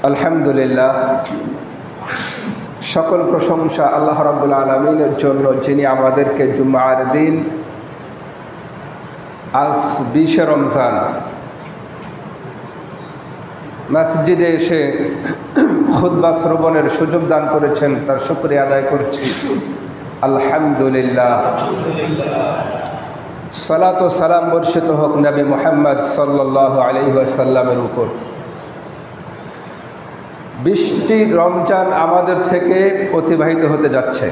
আলহামদুলিল্লাহ, সকল প্রশংসা আল্লাহ রাব্বুল আলামিনের জন্য, যিনি আমাদেরকে জুমার দিন আজ 20 রমজান মসজিদে এসে খুতবা শ্রবণের সুযোগ দান করেছেন। তার শুকরিয়া আদায় করছি। আলহামদুলিল্লাহ, সালাত ও সালাম বর্ষিত হোক নবী মুহাম্মদ সাল্লাল্লাহু আলাইহি ওয়াসাল্লামের উপর। 20টি রমজান আমাদের থেকে অতিবাহিত হতে যাচ্ছে।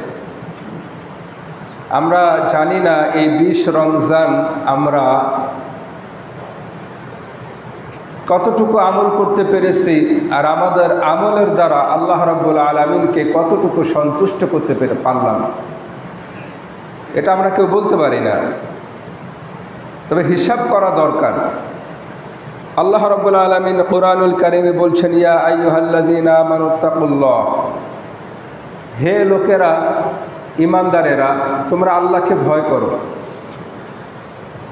আমরা জানি না এই 20 রমজান আমরা কতটুকু আমল করতে পেরেছি, আর আমাদের আমলের দ্বারা আল্লাহ রাব্বুল আলামিনকে কতটুকু সন্তুষ্ট করতে পারলাম, এটা আমরা কেউ বলতে পারি না। তবে হিসাব করা দরকার। আল্লাহ রাব্বুল আলামিন কুরআনুল কারীমে বলছেন, ইয়া আইয়ুহাল্লাযীনা আমানুত্তাকুল্লাহ, হে লোকেরা, ঈমানদারেরা, তোমরা আল্লাহকে ভয় করো।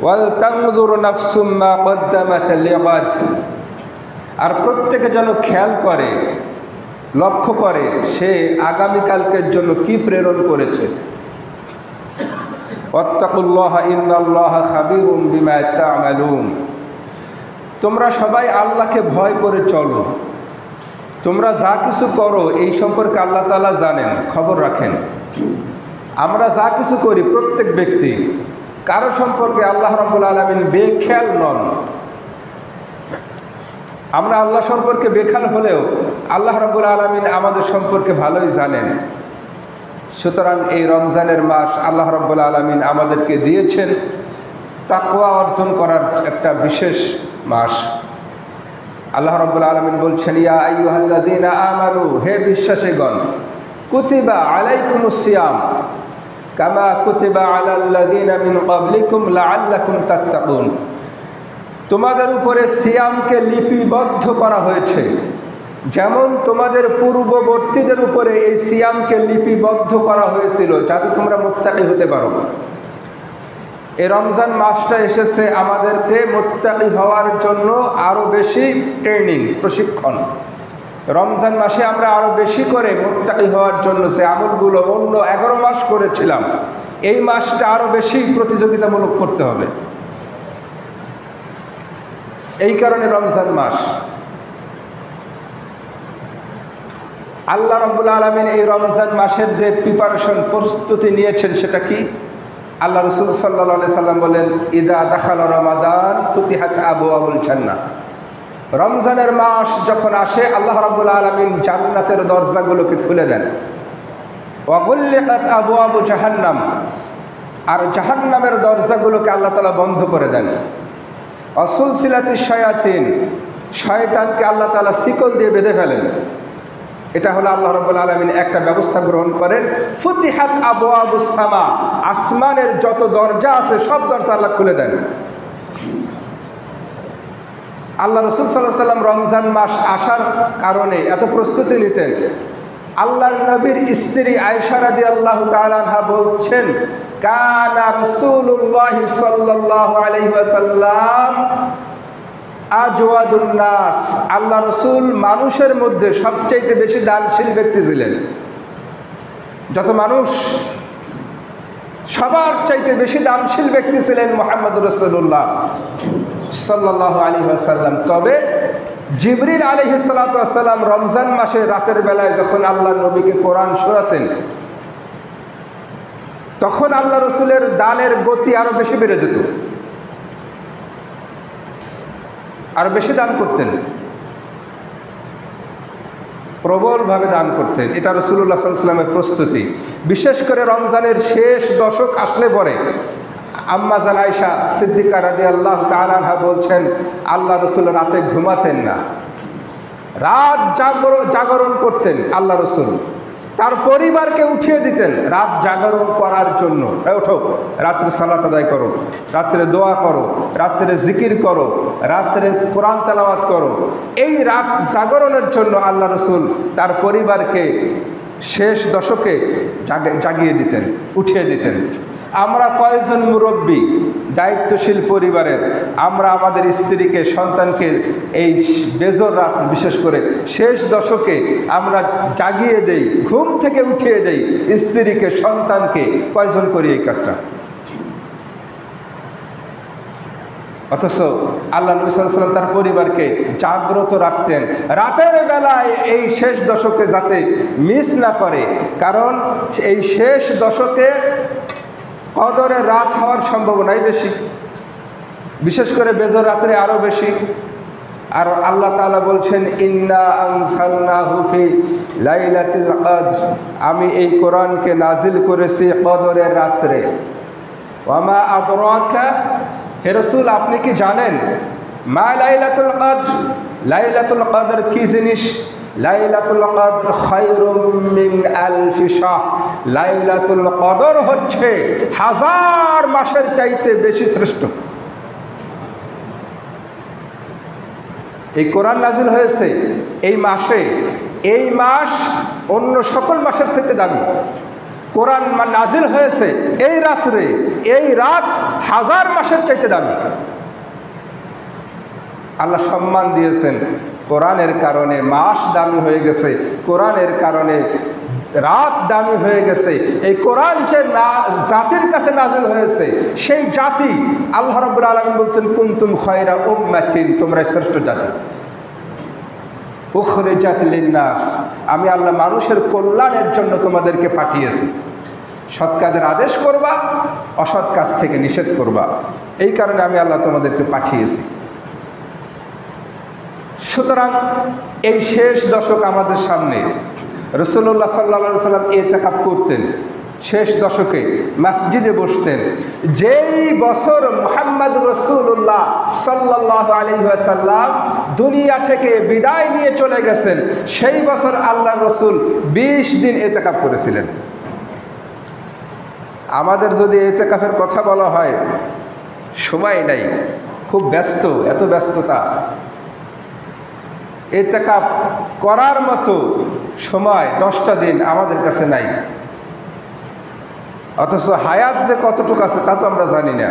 ওয়াল তানজুর নাফসুম মা কদ্দামাত লিগাদ, আর প্রত্যেকে যেন খেয়াল করে, লক্ষ্য করে সে আগামীকালকের জন্য কি প্রেরণ করেছে। ওয়াত্তাকুল্লাহা ইন্নাল্লাহা খাবীরুম বিমা তা'মালুন, তোমরা সবাই আল্লাহকে ভয় করে চলো। তোমরা যা কিছু করো এই সম্পর্কে আল্লাহ তাআলা জানেন, খবর রাখেন। আমরা যা কিছু করি, প্রত্যেক ব্যক্তি, কারো সম্পর্কে আল্লাহ রাব্বুল আলামিন বেখেয়াল নন। আমরা আল্লাহ সম্পর্কে বেখেয়াল হলেও আল্লাহ রাব্বুল আলামিন আমাদের সম্পর্কে ভালোই জানেন। সুতরাং এই রমজানের মাস আল্লাহ রাব্বুল আলামিন আমাদেরকে দিয়েছেন তাকওয়া অর্জন করার একটা বিশেষ মাস। আল্লাহ রাব্বুল আলামিন বলছেন, ইয়া আইয়ুহাল্লাযীনা আমানু, হে বিশ্বাসীগণ, কুতিবা আলাইকুমুস সিয়াম কামা কুতিবা আলাল্লাযীনা মিন ক্বাবলিকুম লাআল্লাকুম তাত্তাকুন, তোমাদের উপরে সিয়ামকে লিপিবদ্ধ করা হয়েছে, যেমন তোমাদের পূর্ববর্তীদের উপরে এই সিয়ামকে লিপিবদ্ধ করা হয়েছিল, যাতে তোমরা মুত্তাকি হতে পারো। এই রমজান মাসটা এসেছে আমাদেরকে মুত্তাকি হওয়ার জন্য আরও বেশি ট্রেনিং, প্রশিক্ষণ। রমজান মাসে আমরা আরও বেশি করে মুত্তাকি হওয়ার জন্য যে আমলগুলো অন্য 11 মাস করেছিলাম, এই মাসটা আরও বেশি প্রতিযোগিতামূলক করতে হবে। এই কারণে রমজান মাস। আল্লাহ রাব্বুল আলামিন এই রমজান মাসের যে প্রিপারেশন, প্রস্তুতি নিয়েছেন, সেটা কি? আল্লাহ রাসূল সাল্লাল্লাহু আলাইহি সাল্লাম বলেন, ইদা দাখালা রমাদান ফুতিহাত আবওয়াবুল জান্নাহ, রমজানের মাস যখন আসে আল্লাহ রাব্বুল আলামিন জান্নাতের দরজাগুলোকে খুলে দেন। ওয়া গুল্লিকাত আবওয়াবু জাহান্নাম, আর জাহান্নামের দরজাগুলোকে আল্লাহ তাআলা বন্ধ করে দেন। ওয়া সুলসিলাতিশ শায়াতিন, শয়তানকে আল্লাহ তাআলা শিকল দিয়ে বেঁধে ফেলেন। এটা হলো আল্লাহ রাব্বুল আলামিন একটা ব্যবস্থা গ্রহণ করেন। ফুতিহাত আবওয়াবুস সামা, আসমানের যত দরজা আছে সব দরজা আল্লাহ খুলে দেন। আল্লাহ রাসূল সাল্লাল্লাহু আলাইহি ওয়াসাল্লাম রমজান মাস আসার কারণে এত প্রস্তুতি নিতেন। আল্লাহর নবীর স্ত্রী আয়েশা রাদিয়াল্লাহু তাআলা আনহা বলছেন, কানা রাসূলুল্লাহ সাল্লাল্লাহু আলাইহি ওয়াসাল্লাম আজওয়াদুন নাস, আল্লাহ রাসূল মানুষের মধ্যে সবচাইতে বেশি দানশীল ব্যক্তি ছিলেন। যত মানুষ, সবার চাইতে বেশি দানশীল ব্যক্তি ছিলেন মুহাম্মদুর রাসূলুল্লাহ সাল্লাল্লাহু আলাইহি ওয়াসাল্লাম। তবে জিবরিল আলাইহিস সালাতু ওয়াস সালাম রমজান মাসে রাতের বেলায় যখন আল্লাহর নবীকে কোরআন শোনাতেন, তখন আল্লাহ রাসূলের দানের গতি আরো বেশি বেড়ে যেত, আরো বেশি দান করতেন, প্রবলভাবে দান করতেন। এটা রাসূলুল্লাহ সাল্লাল্লাহু আলাইহি ওয়াসাল্লামের প্রস্তুতি। বিশেষ করে রমজানের শেষ দশক আসলে পরে আম্মা জান আয়েশা সিদ্দিকা রাদিয়াল্লাহু তাআলা আনহা বলছেন, আল্লাহ রাসূল রাতে ঘুমাতেন না, রাত জাগরণ করতেন আল্লাহ রাসূল। তার পরিবারকে উঠিয়ে দিতেন রাত জাগরণ করার জন্য। ওঠো, রাত্রে সালাত আদায় করো, রাত্রে দোয়া করো, রাত্রে জিকির করো, রাত্রে কোরআন তেলাওয়াত করো। এই রাত জাগরণের জন্য আল্লাহ রাসূল তার পরিবারকে শেষ দশকে জাগিয়ে দিতেন, উঠিয়ে দিতেন। আমরা কয়েকজন মুরব্বী দায়িত্বশীল পরিবারের আমরা আমাদের স্ত্রীকে সন্তানকে এই বেজর রাত বিশেষ করে শেষ দশকে আমরা জাগিয়ে দেই, ঘুম থেকে উঠিয়ে দেই স্ত্রীকে সন্তানকে। কয়জন করি এই কাজটা? অথচ আল্লাহ নবী সাল্লাল্লাহু আলাইহি ওয়াসাল্লাম তার পরিবারকে জাগ্রত রাখতেন রাতের বেলায় এই শেষ দশকে যাতে মিস না করে, কারণ এই শেষ দশকে কদরের রাত হওয়ার সম্ভাবনাই বেশি, বিশেষ করে বেজর রাত্রে আরও বেশি। আর আল্লাহ তাআলা বলছেন ইন্না আনজালনাহু ফি লাইলাতিল কদর, আমি এই কোরআনকে নাজিল করেছি কদরের রাত্রে। ওয়ামা আদরাকা, হে রাসূল আপনি কি জানেন মা লাইলাতুল কদর, লাইলাতুল কদর কি জিনিস? লাইলাতুল কদর খায়রুম মিন আলফি শাহ, লাইলাতুল কদর হচ্ছে 1000 মাসের চাইতে বেশি শ্রেষ্ঠ। এই কোরআন নাজিল হয়েছে এই মাসে, এই মাস অন্য সকল মাসের চাইতে দামি। কোরআন নাজিল হয়েছে এই রাত্রে, এই রাত 1000 মাসের চাইতে দামি। আল্লাহ সম্মান দিয়েছেন কোরআনের কারণে, মাস দামি হয়ে গেছে কোরআনের কারণে, রাত দামি হয়ে গেছে। এই কোরআন যে জাতির কাছে নাজিল হয়েছে, সেই জাতি আল্লাহ রাব্বুল আলামিন বলছেন কুনতুম খায়রা উম্মাতিন, তোমরা শ্রেষ্ঠ জাতি। উখরিজাত লিন্নাস, আমি আল্লাহ মানুষের কল্যাণের জন্য তোমাদেরকে পাঠিয়েছি। সৎ কাজের আদেশ করবা, অসৎ কাজ থেকে নিষেধ করবা, এই কারণে আমি আল্লাহ তোমাদেরকে পাঠিয়েছি। সুতরাং এই শেষ দশক আমাদের সামনে। রাসূলুল্লাহ সাল্লাল্লাহু আলাইহি ওয়াসাল্লাম ইতিকাফ করতেন, শেষ দশকে মসজিদে বসতেন। যেই বছর মুহাম্মদ রাসূলুল্লাহ সাল্লাল্লাহু আলাইহি ওয়াসাল্লাম দুনিয়া থেকে বিদায় নিয়ে চলে গেছেন, সেই বছর আল্লাহ রসুল 20 দিন ইতিকাফ করেছিলেন। আমাদের যদি ইতিকাফের কথা বলা হয়, সময় নাই, খুব ব্যস্ত, এত ব্যস্ততা, ইতিকাফ করার মতো সময় 10টা দিন আমাদের কাছে নাই। অথচ হায়াত যে কতটুকু আছে তা তো আমরা জানি না।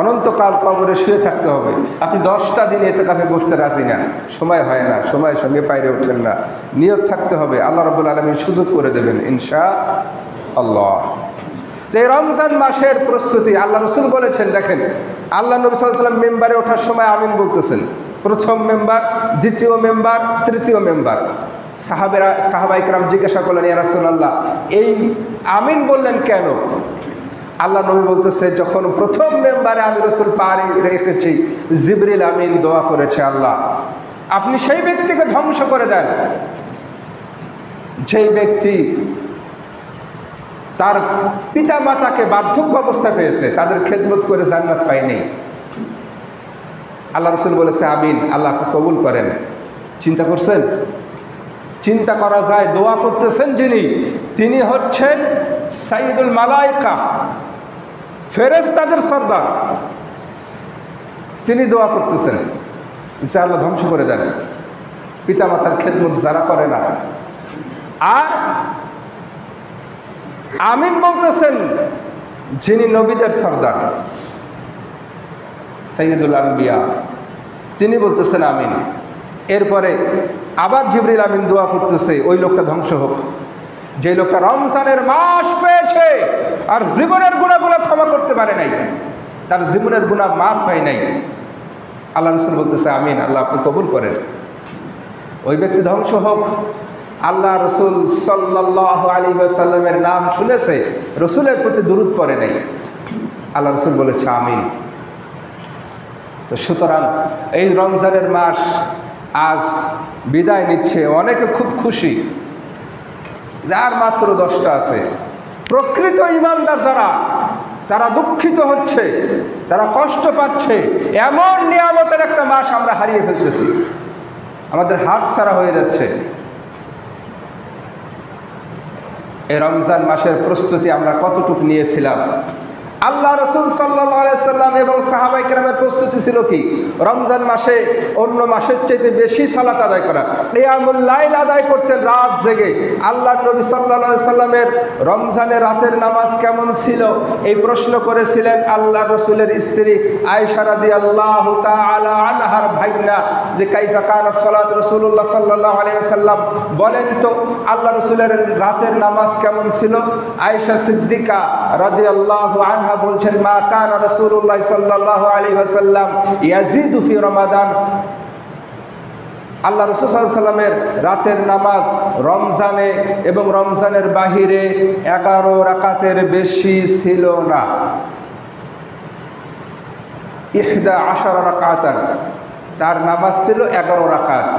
অনন্তকাল কবরে শুয়ে থাকতে হবে, আপনি 10টা দিন ইতিকাফে বসতে রাজি না, সময় হয় না, সময়ের সঙ্গে পাইরে ওঠেন না। নিয়ত থাকতে হবে, আল্লাহ রাব্বুল আলামিন সুযোগ করে দেবেন ইনশাআল্লাহ। তো এই রমজান মাসের প্রস্তুতি আল্লাহ রসুল বলেছেন, দেখেন আল্লাহ নবী সাল্লাল্লাহু আলাইহি ওয়াসাল্লাম মেম্বারে ওঠার সময় আমিন বলতেছেন, প্রথম মেম্বার, দ্বিতীয় মেম্বার, তৃতীয় মেম্বার। সাহাবায়ে কেরাম জিজ্ঞাসা করলেন, ইয়া রাসূলুল্লাহ এই আমিন বললেন কেন? আল্লাহ নবী বলতেছে, যখন প্রথম মেম্বারে আমি রসুল পাড়ি রেখেছি, জিবরিল আমিন দোয়া করেছে, আল্লাহ আপনি সেই ব্যক্তিকে ধ্বংস করে দেন যেই ব্যক্তি তার পিতা মাতাকে বার্ধক্য অবস্থা পেয়েছে, তাদের খেদমত করে জান্নাত পায়নি। আল্লাহ রসুল বলেছে আমিন, আল্লাহ কবুল করেন। চিন্তা করছেন? চিন্তা করা যায়, দোয়া করতেছেন যিনি, তিনি হচ্ছেন সাইয়্যিদুল মালায়েকা, ফেরেশতাদের সর্দার। তিনি দোয়া করতেছেন যে আল্লাহ ধ্বংস করে দেন পিতামাতার খেদমত যারা করে না। আর আমিন বলতেছেন যিনি নবীদের সর্দার, সাইয়্যিদুল আম্বিয়া, তিনি বলতেছেন আমিন। এরপরে আবার জিবরিল আমিন দোয়া করতেছে ওই লোকটা ধ্বংস হোক, যে লোকটা রমজানের মাস পেয়েছে আর জীবনের গুনাহগুলো ক্ষমা করতে পারে নাই, তার জীবনের গুনাহ মাফ হয় নাই। আল্লাহ রসুল বলতেছে আমিন, আল্লাহ আপনি কবুল করেন, ওই ব্যক্তি ধ্বংস হোক। আল্লাহ রসুল সাল্লাল্লাহু আলাইহি ওয়াসাল্লামের নাম শুনেছে, রসুলের প্রতি দুরূদ পড়ে নাই, আল্লাহ রসুল বলেছে আমিন। তো সুতরাং এই রমজানের মাস আজ বিদায় নিচ্ছে, অনেকে খুব খুশি, যার মাত্র 10টা আছে। প্রকৃত ঈমানদার যারা, তারা দুঃখিত হচ্ছে, তারা কষ্ট পাচ্ছে, এমন নিয়ামতের একটা মাস আমরা হারিয়ে ফেলতেছি, আমাদের হাত ছাড়া হয়ে যাচ্ছে। এই রমজান মাসের প্রস্তুতি আমরা কতটুকু নিয়েছিলাম? আল্লাহ রাসূল সাল্লাল্লাহু আলাইহি সাল্লাম এবং সাহাবায়ে কেরামের প্রস্তুতি ছিল কি? রমজান মাসে অন্য মাসের চাইতে বেশি সালাত আদায় করা, কিয়ামুল লাইল আদায় করতেন রাত জেগে। আল্লাহর নবী সাল্লাল্লাহু আলাইহি সাল্লামের রমজানের রাতের নামাজ কেমন ছিল এই প্রশ্ন করেছিলেন আল্লাহ রাসূলের স্ত্রী আয়েশা রাদিয়াল্লাহু তাআলা আনহার ভাইনা, যে কাইফা কানাত সালাত রাসূলুল্লাহ সাল্লাল্লাহু আলাইহি ওয়াসাল্লাম, বলেন তো আল্লাহ রাসূলের রাতের নামাজ কেমন ছিল? আয়েশা সিদ্দিকা রাদিয়াল্লাহু আনহা বলছেন, মা কানা রাসূলুল্লাহ সাল্লাল্লাহু আলাইহি ওয়াসাল্লাম ইয়াজিদু ফি রমাদান, আল্লাহ রাসূল সাল্লাল্লাহু আলাইহি ওয়াসাল্লামের রাতের নামাজ রমজানে এবং রমজানের বাহিরে 11 রাকাতের বেশি ছিল না। 11 রাকাতান, তার নামাজ ছিল 11 রাকাত।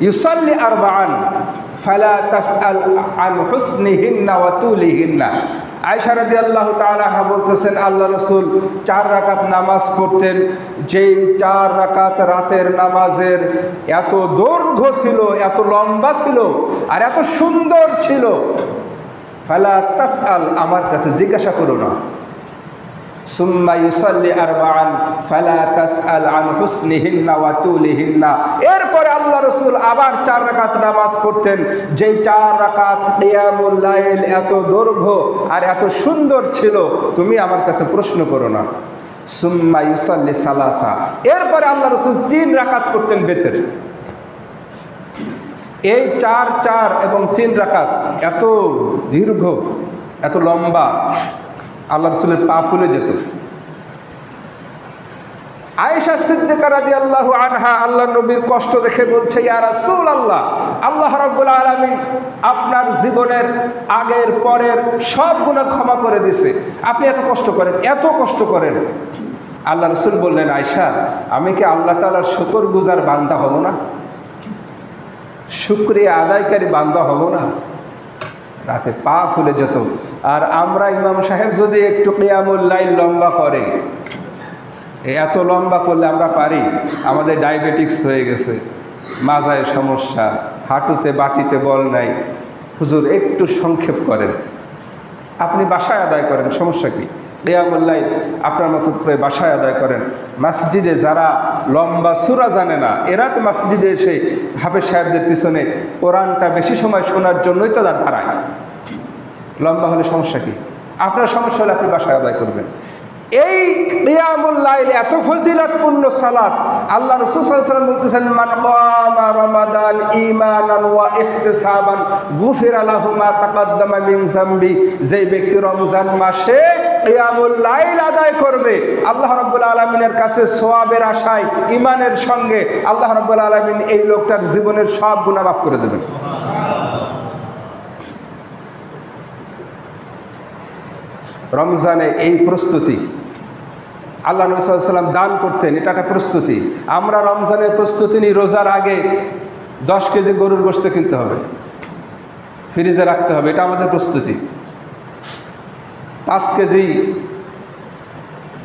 ইউসাল্লি আরবাআন ফালা তাসআল আন হুসনিহিন্না ওয়া তুলিহিন্না। আয়েশা রাদিয়াল্লাহু তাআলা আনহা বলতেছেন, আল্লাহ রাসূল 4 রাকাত নামাজ পড়তেন, যেই 4 রাকাত রাতের নামাজের এত দৈর্ঘ্য ছিল, এত লম্বা ছিল আর এত সুন্দর ছিল, ফালা তাসআল, আমার কাছে জিজ্ঞাসা করো না। সুম্মা ইউসাল্লি আরবাআন ফালা তাসআল আন হুসনিহিন্না ওয়া তুলিহিন্না। এরপরে আল্লাহ রাসূল আবার 4 রাকাত নামাজ পড়তেন, যেই 4 রাকাত কিয়ামুল লাইল এত দৈর্ঘ্য আর এত সুন্দর ছিল, তুমি আমার কাছে প্রশ্ন করো না। সুম্মা ইউসাল্লি সালাসা, এরপরে আল্লাহ রাসূল 3 রাকাত পড়তেন বেতের। এই 4 এবং 3 রাকাত এত দীর্ঘ, এত লম্বা, আল্লাহ রাসূলের পা ফুলে যেত। আয়েশা সিদ্দিকা রাদিয়াল্লাহু আনহা আল্লাহ নবীর কষ্ট দেখে বলছে, ইয়া রাসূলুল্লাহ, আল্লাহ রাব্বুল আলামিন আপনার জীবনের আগের পরের সব গুনাহ ক্ষমা করে দিয়েছে, আপনি এত কষ্ট করেন, এত কষ্ট করেন। আল্লাহ রাসূল বললেন, আয়েশা, আমি কি আল্লাহ তাআলার শুকরগুজার বান্দা হব না? শুকরিয়া আদায়কারী বান্দা হব না? রাতে পা ফুলে যেত। আর আমরা ইমাম সাহেব যদি একটু কিয়ামুল লাইল লম্বা করে, এত লম্বা করলে আমরা পারি? আমাদের ডায়াবেটিক্স হয়ে গেছে, মাজায় সমস্যা, হাঁটুতে বাটিতে বল নাই, হুজুর একটু সংক্ষেপ করেন, আপনি বাসায় আদায় করেন, সমস্যা কি? কিয়ামুল লাইল আপনার মতো করে বাসায় আদায় করেন। মসজিদে যারা লম্বা সূরা জানে না, এরা তো মসজিদে এসে হাফেজ সাহেবদের পিছনে কোরআনটা বেশি সময় শোনার জন্যই তো দাঁড়ায়। লম্বা হলে সমস্যা কি? আপনার সমস্যা হলে আপনি বাসায় আদায় করবেন। এই কিয়ামুল লাইল এত ফজিলতপূর্ণ সালাত, আল্লাহ রাসূল সাল্লাল্লাহু আলাইহি ওয়াসাল্লাম বলতেছেন, মান কামা রমাদান ঈমানান ওয়া ইহতিসাবান গুফিরা লাহু মা তাকাদ্দামা মিন যামবি। যে ব্যক্তি রমজান মাসে কিয়ামুল লাইল আদায় করবে, আল্লাহ রাব্বুল আলামিনের কাছে সওয়াবের আশায় ঈমানের সঙ্গে আল্লাহ রাব্বুল আলামিন এই লোকটার জীবনের সব গুনাহ মাফ করে দেবেন। রমজানে এই প্রস্তুতি, আল্লাহ নবী সাল্লাল্লাহু আলাইহি ওয়াসাল্লাম দান করতেন, এটা একটা প্রস্তুতি। আমরা রমজানের প্রস্তুতি নিই, রোজার আগে 10 কেজি গরুর গোশত কিনতে হবে, ফ্রিজে রাখতে হবে, এটা আমাদের প্রস্তুতি। 5 কেজি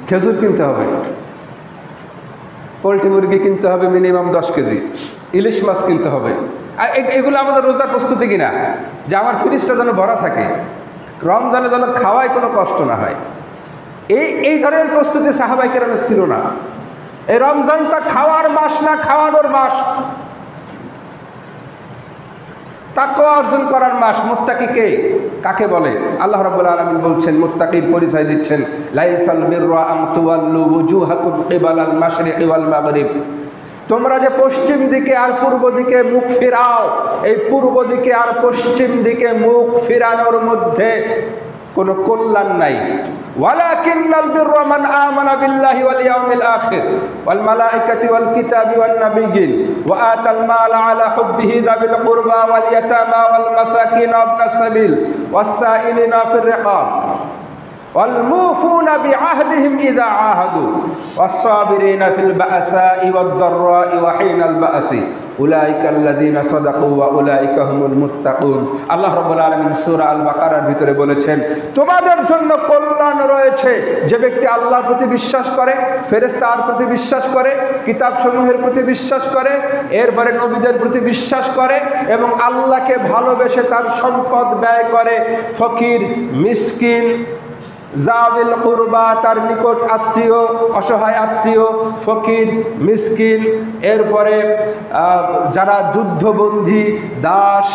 খেজুর কিনতে হবে, পোলট্রি মুরগি কিনতে হবে মিনিমাম 10 কেজি, ইলিশ মাছ কিনতে হবে। এগুলো আমাদের রোজার প্রস্তুতি কিনা, যে আমার ফ্রিজটা যেন ভরা থাকে, রমজানে যেন খাওয়ায় কোনো কষ্ট না হয়। এই ধরনের প্রস্তুতি সাহাবায়ে কেরামের ছিল না। এই রমজানটা খাওয়ার মাস না, খাওয়ানোর মাস, তাকওয়া অর্জন করার মাস। মুত্তাকি কে, কাকে বলে? আল্লাহ রাব্বুল আলামিন বলছেন, মুত্তাকির পরিচয় দিচ্ছেন, লাইসাল বিররা আন তুওয়াল্লু ওয়ুজুহাকুম কিবালাল মাশরিকি ওয়াল মাগরিব। তোমরা যে পশ্চিম দিকে আর পূর্ব দিকে মুখ ফিরাও, এই পূর্ব দিকে আর পশ্চিম দিকে মুখ ফিরানোর মধ্যে কোনো কল্যাণ নাই। ওয়ালাকিন্নাল বিররা মান আমানা বিল্লাহি ওয়াল ইয়াউমিল আখির ওয়াল মালাইকাতি ওয়াল কিতাবি ওয়ান নাবিয়্যিন ওয়া আতাল মালা আলা হুব্বিহি যাবিল কুরবা ওয়াল ইয়াতামা ওয়াল মাসাকিন ওয়া ইবনাস সাবিল ওয়াস সাইলিনা ফির রিকাব ওয়াল মুফুনা বিআহদিহিম ইযা আহাদু ওয়াস সাবিরিনা ফিল বাসাই ওয়াদ দাররাই ওয়া হিনাল বাসি উলাইকাল্লাযীনা সাদাকু ওয়া উলাইকা হুমুল মুত্তাকুন। আল্লাহ রাব্বুল আলামিন সূরা আল বাকারার ভিতরে বলেছেন, তোমাদের জন্য কল্যাণ রয়েছে যে ব্যক্তি আল্লাহর প্রতি বিশ্বাস করে, ফেরেশতার প্রতি বিশ্বাস করে, কিতাবসমূহের প্রতি বিশ্বাস করে, এরপরে নবীদের প্রতি বিশ্বাস করে এবং আল্লাহকে ভালোবেসে তার সম্পদ ব্যয় করে ফকির, মিসকিন, জাবিল কুরবা, তার নিকট আত্মীয়, অসহায় আত্মীয়, ফকির, মিসকিন, এরপরে যারা যুদ্ধবন্দী, দাস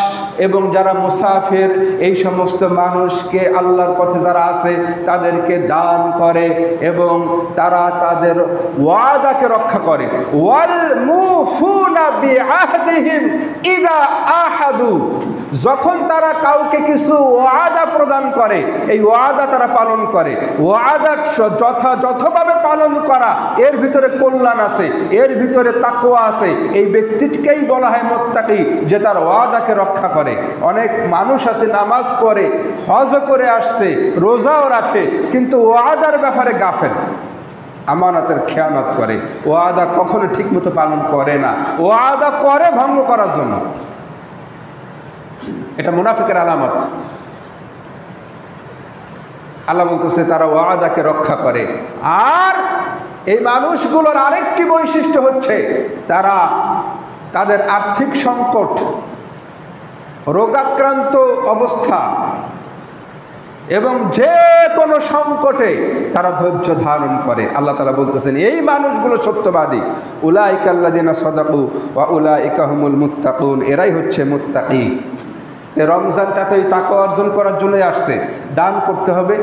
এবং যারা মুসাফির, এই সমস্ত মানুষকে আল্লাহর পথে যারা আছে তাদেরকে দান করে এবং তারা তাদের ওয়াদাকে রক্ষা করে। ওয়াল মুফুনা বিআহদিহিম ইযা আহাদু, যখন তারা কাউকে কিছু ওয়াদা প্রদান করে এই ওয়াদা তারা পালন করে। ওয়াদা যথাযথভাবে পালন করা, এর ভিতরে কল্যাণ আছে, এর ভিতরে তাকওয়া আছে। এই ব্যক্তিটিকেই বলা হয় মুত্তাকি, যে তার ওয়াদাকে রক্ষা করে। অনেক মানুষ আছে নামাজ পড়ে, হজ করে আসছে, রোজাও রাখে, কিন্তু ওয়াদার ব্যাপারে গাফেল, আমানতের খেয়ানত করে, ওয়াদা কখনো ঠিকমতো পালন করে না, ওয়াদা করে ভঙ্গ করার জন্য। এটা মুনাফিকের আলামত। আল্লাহ বলতেছে তারা ওয়াদাকে রক্ষা করে। আর এই মানুষগুলোর আরেকটি বৈশিষ্ট্য হচ্ছে তারা তাদের আর্থিক সংকট, রোগাক্রান্ত অবস্থা এবং যে কোনো সংকটে তারা ধৈর্য ধারণ করে। আল্লাহ তাআলা বলতেছেন এই মানুষগুলো সত্যবাদী। উলাইকা আল্লাযিনা সাদাকু ওয়া উলাইকা হুমুল মুত্তাকুন, এরাই হচ্ছে মুত্তাকি। রমজানটা তো এই তাকওয়া অর্জন করার জন্যই আসছে। দান করতে হবে,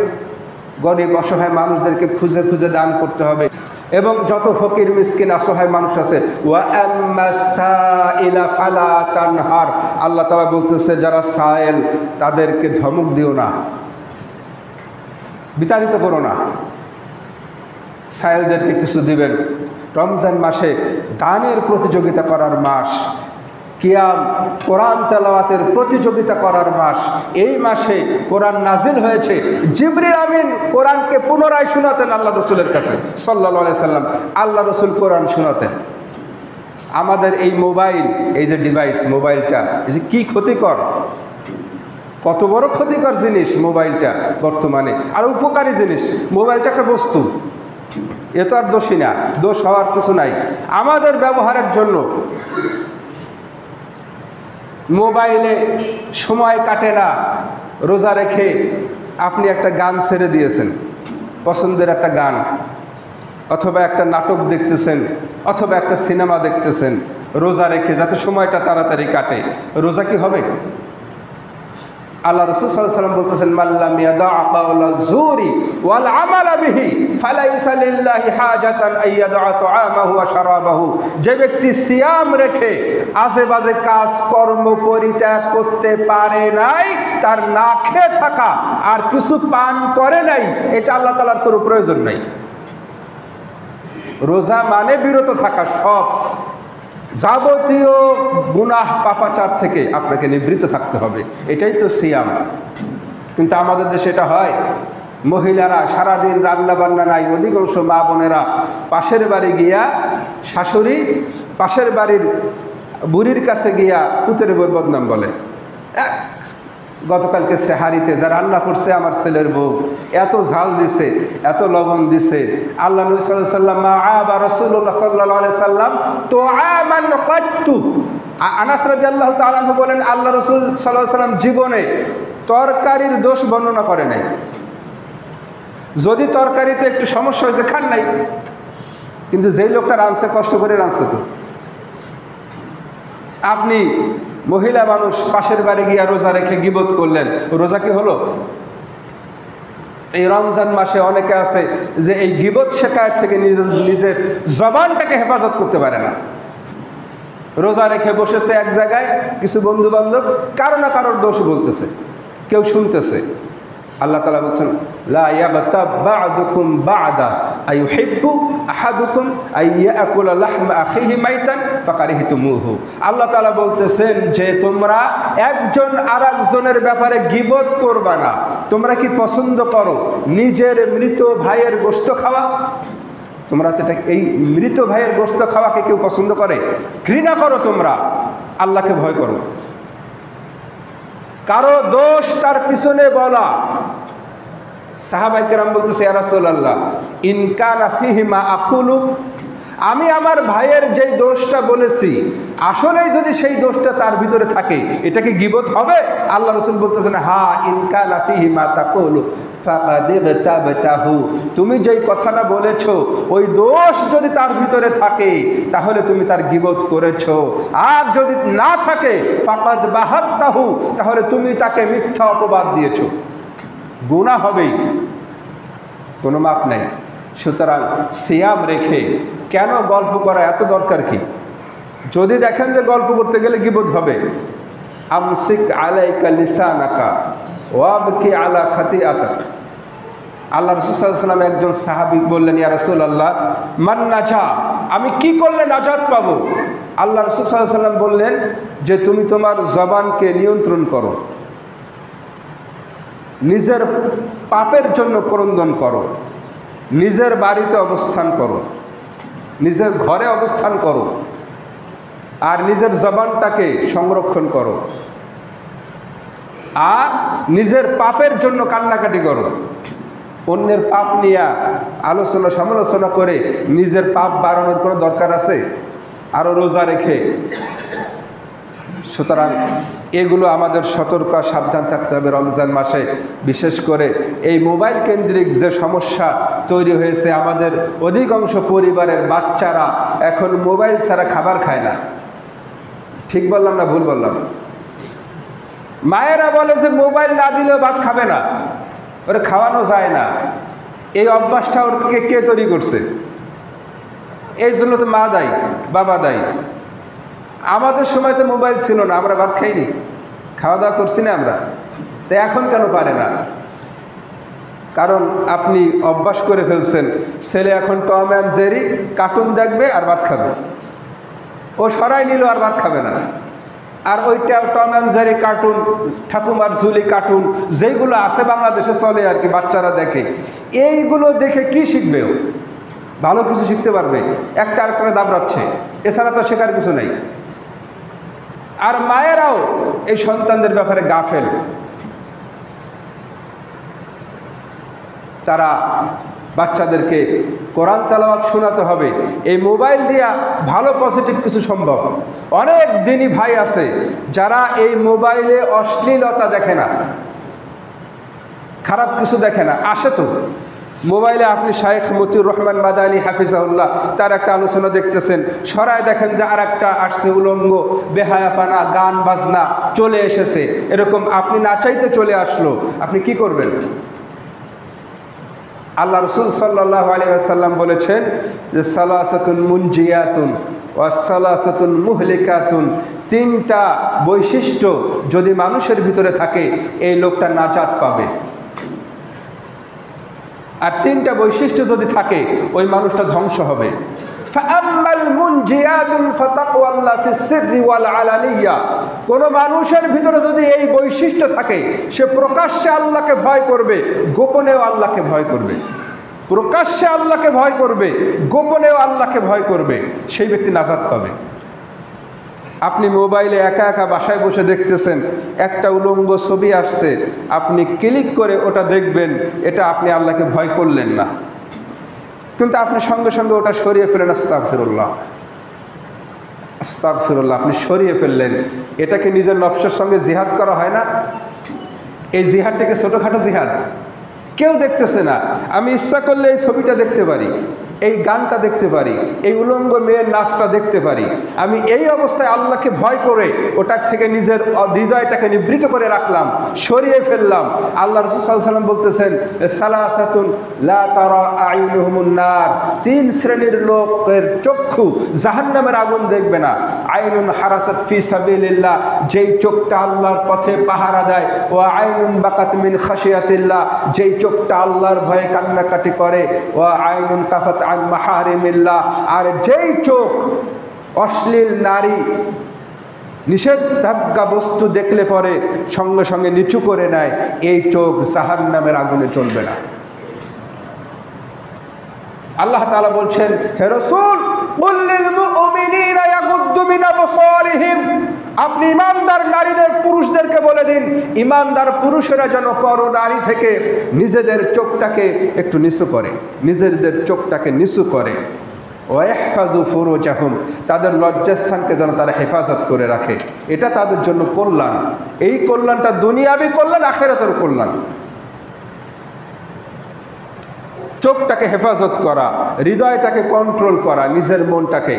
গরিব অসহায় মানুষদেরকে খুঁজে খুঁজে দান করতে হবে। এবং যত ফকির মিসকিন অসহায় মানুষ আছে, ওয়া আম্মাস সাইলা ফালা তানহার, আল্লাহ তাআলা বলতেছে যারা সায়েল তাদেরকে ধমক দিও না, বিতাড়িত করো না। সায়েলদেরকে কিছু দিবেন। রমজান মাসে দানের প্রতিযোগিতা করার মাস, কিয়াম কোরআন তেলাওয়াতের প্রতিযোগিতা করার মাস। এই মাসে কোরআন নাজিল হয়েছে, জিবরিল আমিন কোরআনকে পুনরায় শোনাতেন আল্লাহ রসুলের কাছে সাল্লাল্লাহু আলাইহি সাল্লাম। আল্লাহ রসুল কোরআন শোনাতেন। আমাদের এই মোবাইল, এই যে ডিভাইস, মোবাইলটা এই যে কী ক্ষতিকর, কত বড় ক্ষতিকর জিনিস মোবাইলটা বর্তমানে, আর উপকারী জিনিস। মোবাইলটা একটা বস্তু, এ তো আর দোষী না, দোষ হওয়ার কিছু নাই। আমাদের ব্যবহারের জন্য মোবাইলে সময় কাটে না। রোজা রেখে আপনি একটা গান ছেড়ে দিয়েছেন, পছন্দের একটা গান, অথবা একটা নাটক দেখতেছেন, অথবা একটা সিনেমা দেখতেছেন রোজা রেখে, যাতে সময়টা তাড়াতাড়ি কাটে। রোজা কি হবে? আল্লাহ রাসূল সাল্লাল্লাহু আলাইহি ওয়াসাল্লাম বলতেছেন মাল্লাম ইয়াদা কাওলা যুরি ওয়াল আমাল বিহি ফালাইসা লিল্লাহি হাজাতান আইয়াদা তাআমাহু ওয়া শারাবাহু, যে ব্যক্তি সিয়াম রেখে আজেবাজে কাজ কর্ম পরিত্যাগ করতে পারে নাই, তার না খেয়ে থাকা আর কিছু পান করে নাই, এটা আল্লাহ তাআলার কোনো প্রয়োজন নাই। রোজা মানে বিরত থাকা, সব যাবতীয় গুনাহ পাপাচার থেকে আপনাকে নিবৃত্ত থাকতে হবে, এটাই তো সিয়াম। কিন্তু আমাদের দেশে এটা হয়, মহিলারা সারাদিন রান্না বান্না নাই, অধিকাংশ মা বোনেরা পাশের বাড়ি গিয়া শাশুড়ি, পাশের বাড়ির বুড়ির কাছে গিয়া পুতের বদনাম বলে। গতকালকে সেহারিতে যা রান্না করছে আমার ছেলের বউ, এত ঝাল দিছে, এত লবণ দিছে। আল্লাহ নবী সাল্লাল্লাহু আলাইহি ওয়াসাল্লাম মা রাসূলুল্লাহ সাল্লাল্লাহু আলাইহি ওয়াসাল্লাম তো আমান কাত্তু। আনাস রাদিয়াল্লাহু তাআলা আনহু বলেন আল্লাহ রাসূল সাল্লাল্লাহু আলাইহি ওয়াসাল্লাম জীবনে তরকারির দোষ বর্ণনা করে নাই। যদি তরকারিতে একটু সমস্যা হয়েছে খান নাই, কিন্তু যেই লোকটা রাঁধছে কষ্ট করে রাঁধছে তো। আপনি মহিলা মানুষ পাশের বাড়ি গিয়া রোজা রেখে গীবত করলেন, রোজা কি হলো? এই রমজান মাসে অনেকে আছে যে এই গীবত শেখায়ত থেকে নিজের জবানটাকে হেফাজত করতে পারে না। রোজা রেখে বসেছে এক জায়গায়, কিছু বন্ধু বান্ধব কারো না কারোর দোষ বলতেছে, কেউ শুনতেছে। আল্লাহ তাআলা বলছেন লা ইয়াগতাব বা'দুকুম বা'দা আইয়ুহিব্বু আহাদুকুম আইয়াকুলা লাহমা আখিহি মাইতান ফাকারিহতুমুহু। আল্লাহ তাআলা বলতেছেন যে তোমরা একজন আরেকজনের ব্যাপারে গীবত করবা না। তোমরা কি পছন্দ করো নিজের মৃত ভাইয়ের গোশত খাওয়া? তোমরা তো এই মৃত ভাইয়ের গোশত খাওয়াকে কেউ পছন্দ করে? ঘৃণা করো তোমরা, আল্লাহকে ভয় করো। কারো দোষ তার পিছনে বলা। সাহাবায়ে কেরাম বলতেছে ইয়া রাসূলুল্লাহ ইন কানা ফীহি মা আকুলু আমি আমার ভাইয়ের যেই দোষটা বলেছি আসলেই যদি সেই দোষটা তার ভিতরে থাকে, এটা কি গীবত হবে? আল্লাহ রাসূল বলতেছেন, হা ইন কানা ফিহি মা তাকুলু ফাকাদ ইগতাবতাহু, তুমি যেই কথাটা বলেছো ওই দোষ যদি তার ভিতরে থাকে তাহলে তুমি তার গীবত করেছো, আর যদি না থাকে ফাকাদ বাহাত্তাহু, তাহলে তুমি তাকে মিথ্যা অপবাদ দিয়েছো। গুনাহ হবেই, কোনো মাপ নাই। সুতরাং সিয়াম রেখে কেন গল্প করা এত দরকার কি? যদি দেখেন যে গল্প করতে গেলে গীবত হবে, আমসিক আলাইকা লিসানাকা ওয়াবকি আলা খাতিআতাক। আল্লাহ রাসূল সাল্লাল্লাহু আলাইহি ওয়াসাল্লাম একজন সাহাবী বললেন, ইয়া রাসূলুল্লাহ মান নাজা, আমি কি করলে নাজাত পাবো? আল্লাহ রাসূল সাল্লাল্লাহু আলাইহি ওয়াসাল্লাম বললেন যে তুমি তোমার জবানকে নিয়ন্ত্রণ করো, নিজের পাপের জন্য ক্রন্দন করো, নিজের বাড়িতে অবস্থান করো, নিজের ঘরে অবস্থান করো, আর নিজের জবানটাকে সংরক্ষণ করো, আর নিজের পাপের জন্য কান্নাকাটি করো। অন্যের পাপ নিয়ে আলোচনা সমালোচনা করে নিজের পাপ বাড়ানোর কোনো দরকার আছে? আরও রোজা রেখে। সুতরাং এগুলো আমাদের সতর্ক সাবধান থাকতে হবে রমজান মাসে। বিশেষ করে এই মোবাইল কেন্দ্রিক যে সমস্যা তৈরি হয়েছে, আমাদের অধিকাংশ পরিবারের বাচ্চারা এখন মোবাইল ছাড়া খাবার খায় না। ঠিক বললাম না ভুল বললাম? মায়েরা বলে যে মোবাইল না দিলেও ভাত খাবে না, ওরা খাওয়ানো যায় না। এই অভ্যাসটা ওর থেকে কে তৈরি করছে? এই জন্য তো মা দায়ী, বাবা দায়ী। আমাদের সময় তো মোবাইল ছিল না, আমরা ভাত খাইনি, খাওয়া দাওয়া করছি না আমরা। তো এখন কেন পারে না? কারণ আপনি অভ্যাস করে ফেলছেন। ছেলে এখন টম অ্যান্ড জেরি কার্টুন দেখবে আর ভাত খাবে, ও সরাই নিল আর ভাত খাবে না। আর ওইটা টম অ্যান্ড জেরি কার্টুন, ঠাকুমার ঝুলি কার্টুন যেইগুলো আছে বাংলাদেশে চলে আর কি, বাচ্চারা দেখে, এইগুলো দেখে কি শিখবে? ও ভালো কিছু শিখতে পারবে? একটা আরেকটা দাবড়াচ্ছে, এছাড়া তো শেখার কিছু নেই। আর মায়েরাও এই সন্তানদের ব্যাপারে গাফেল। তারা বাচ্চাদেরকে কোরআন তেলাওয়াত শোনাতে হবে। এই মোবাইল দিয়া ভালো পজিটিভ কিছু সম্ভব। অনেক দিনই ভাই আছে যারা এই মোবাইলে অশ্লীলতা দেখে না, খারাপ কিছু দেখে না। আসে তো মোবাইলে, আপনি শাইখ মতিউর রহমান মাদানী হাফিজাহুল্লাহ তার একটা আলোচনা দেখতেছেন, সরায় দেখেন যে আর একটা আসছে উলঙ্গ, বেহায়াপানা, গান বাজনা চলে এসেছে, এরকম আপনি না চাইতে চলে আসলো, আপনি কি করবেন? আল্লাহ রাসূল সাল্লাল্লাহু আলাইহি ওয়াসাল্লাম বলেছেন যে সালাসাতুন মুনজিয়াতুন ওয়া সালাসাতুন মুহলিকাতুন, তিনটা বৈশিষ্ট্য যদি মানুষের ভিতরে থাকে এই লোকটা নাজাত পাবে। আর তিনটা বৈশিষ্ট্য যদি থাকে ওই মানুষটা ধ্বংস হবে। ফাআম্মাল মুনজিয়াতুন ফাতাকওয়াল্লাহ ফিস সিররি ওয়াল আলানিয়া, কোন মানুষের ভিতরে যদি এই বৈশিষ্ট্য থাকে, সে প্রকাশ্যে আল্লাহকে ভয় করবে, গোপনেও আল্লাহকে ভয় করবে। প্রকাশ্যে আল্লাহকে ভয় করবে, গোপনেও আল্লাহকে ভয় করবে, সেই ব্যক্তি নাজাত পাবে। আপনি মোবাইলে একা একা বাসায় বসে দেখতেছেন, একটা উলঙ্গ ছবি আসছে, আপনি ক্লিক করে ওটা দেখবেন, এটা আপনি আল্লাহকে ভয় করলেন না, কিন্তু আপনি সঙ্গে সঙ্গে ওটা সরিয়ে ফেলেন। আস্তাগফিরুল্লাহ, আস্তাগফিরুল্লাহ, আপনি সরিয়ে ফেললেন। এটাকে নিজের নফসের সঙ্গে জিহাদ করা হয় না? এই জিহাদটাকে ছোটোখাটো জিহাদ, কেউ দেখতেছে না, আমি ইচ্ছা করলে এই ছবিটা দেখতে পারি, এই গানটা দেখতে পারি, এই উলঙ্গ মেয়ের নাচটা দেখতে পারি। আমি এই অবস্থায় আল্লাহকে ভয় করে ওটার থেকে নিজের হৃদয়টাকে নিবৃত করে রাখলাম, সরিয়ে ফেললাম। আল্লাহ রাসূল সাল্লাল্লাহু আলাইহি ওয়াসাল্লাম বলতেছেন সালাসাতুন লা তারা আইনুহুমুন নার, তিন শ্রেণীর লোকের চক্ষু জাহান্নামের আগুন দেখবে না। আইনুন হারাসাত ফি সাবিলিল্লাহ, যেই চোখটা আল্লাহর পথে পাহারা দেয়। ওয়া আইনুন বাকাত মিন খাশিয়াতিল্লাহ, যেই চোখটা আল্লাহর ভয়ে কান্নাকাটি করে। ওয়া আইনুন কাফাত আন মাহারিমিল্লাহ, আর যেই চোখ অশ্লীল নারী নিষেধাজ্ঞা বস্তু দেখলে পরে সঙ্গে সঙ্গে নিচু করে নেয়, এই চোখ জাহান্নামের আগুনে চলবে না। আল্লাহ তাআলা বলছেন, হে রাসূল কুল লিল মুমিনিনা ইয়াগুদ্দু মিন আবসারিহিম, আপনি ইমানদার নারীদের পুরুষদেরকে বলে দিন, ইমানদার পুরুষেরা যেন পরনারী থেকে নিজেদের চোখটাকে একটু নিচু করে, নিজেদের চোখটাকে নিচু করে। ওয়াহফাযু ফুরুজাহুম, তাদের লজ্জাস্থানকে যেন তারা হেফাজত করে রাখে। এটা তাদের জন্য কল্যাণ। এই কল্যাণটা দুনিয়াবি কল্যাণ, আখিরাতের কল্যাণ। চোখটাকে হেফাজত করা, হৃদয়টাকে কন্ট্রোল করা, নিজের মনটাকে।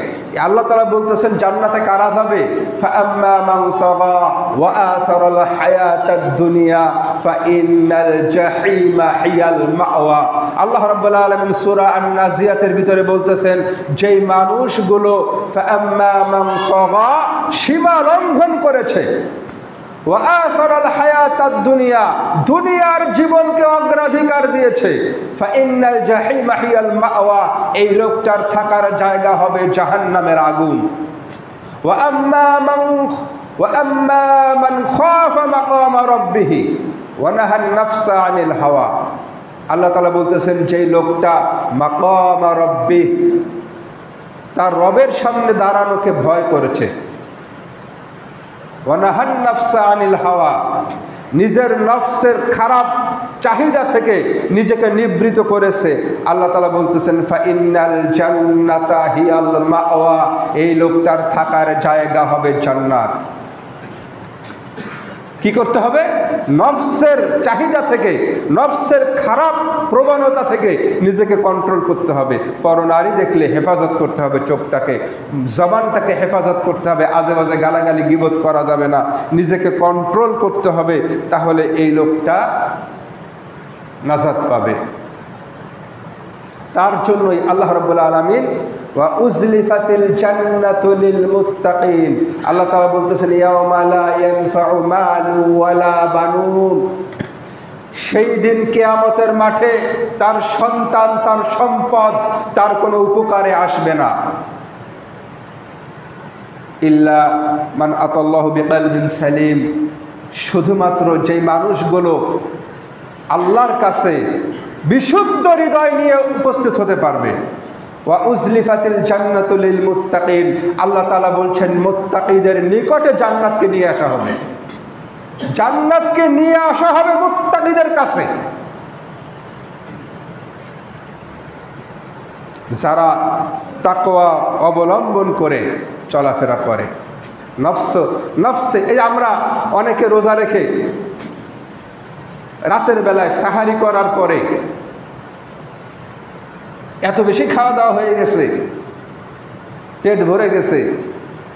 আল্লাহ তাআলা বলতেছেন জান্নাতে কারা যাবে? ফাআম্মা মান তাগা ওয়া আসারাল হায়াতাদ দুনিয়া ফাইন্নাল জাহিমা হিয়াল মাওয়া। আল্লাহ রাব্বুল আলামিন সূরা আন-নাজিয়াতের ভিতরে বলতেছেন যেই মানুষগুলো ফাআম্মা মান তাগা, সীমা লঙ্ঘন করেছে, ওয়া আসারাল হায়াতাদ দুনিয়া, দুনিয়ার জীবনকে অগ্রাধিকার দিয়েছে, ফাইন্নাল জাহিমা হিয়াল মাওয়া, এই লোকটার থাকার জায়গা হবে জাহান্নামের আগুন। ওয়া আম্মা মান খাফা মাকামা রাব্বিহি ওয়া নাহান নাফসা আনিল হাওয়া। আল্লাহ তাআলা বলতেছেন যেই লোকটা মাকামা রাব্বিহ, তার রবের সামনে দাঁড়ানোকে ভয় করেছে, ওয়া নাহান নাফসা আনিল হাওয়া, নিজের নফসের খারাপ চাহিদা থেকে নিজেকে নিবৃত করেছে। আল্লাহ তাআলা বলতেছেন ফাইন্নাল জান্নাতা হিয়াল মাওয়া, এই লোকটার থাকার জায়গা হবে জান্নাত। কি করতে হবে? নফসের চাহিদা থেকে, নফসের খারাপ প্রবণতা থেকে নিজেকে কন্ট্রোল করতে হবে। পরনারী দেখলে হেফাজত করতে হবে, চোখটাকে, জবানটাকে হেফাজত করতে হবে, আজে বাজে গালাগালি গীবত করা যাবে না, নিজেকে কন্ট্রোল করতে হবে। তাহলে এই লোকটা নাজাত পাবে। তার জন্যই আল্লাহ রাব্বুল আলামিন ওয়া উজলিফাতিল জান্নাতু লিল মুত্তাকিন, আল্লাহ তাআলা বলতেছেন ইয়াউমা লা ইয়ানফাউ মালু ওয়ালা বানুন, সেই দিন কিয়ামতের মাঠে তার সন্তান, তার সম্পদ তার কোনো উপকারে আসবে না। ইল্লা মান আতাল্লাহু বিকলবিন সালিম, শুধুমাত্র যেই মানুষগুলো আল্লাহর কাছে বিশুদ্ধ হৃদয় নিয়ে উপস্থিত হতে পারবে। ওয়া উজলিফাতিল জান্নাতু লিল মুত্তাকিন, আল্লাহ তাআলা বলছেন মুত্তাকিদের নিকটে জান্নাতকে নিয়ে আসা হবে। জান্নাতকে নিয়ে আসা হবে মুত্তাকিদের কাছে। যারা তাকওয়া অবলম্বন করে চলাফেরা করে, নফসে, এই আমরা অনেকে রোজা রেখে রাতের বেলায় সাহারি করার পরে এত বেশি খাওয়া দাওয়া হয়ে গেছে, পেট ভরে গেছে,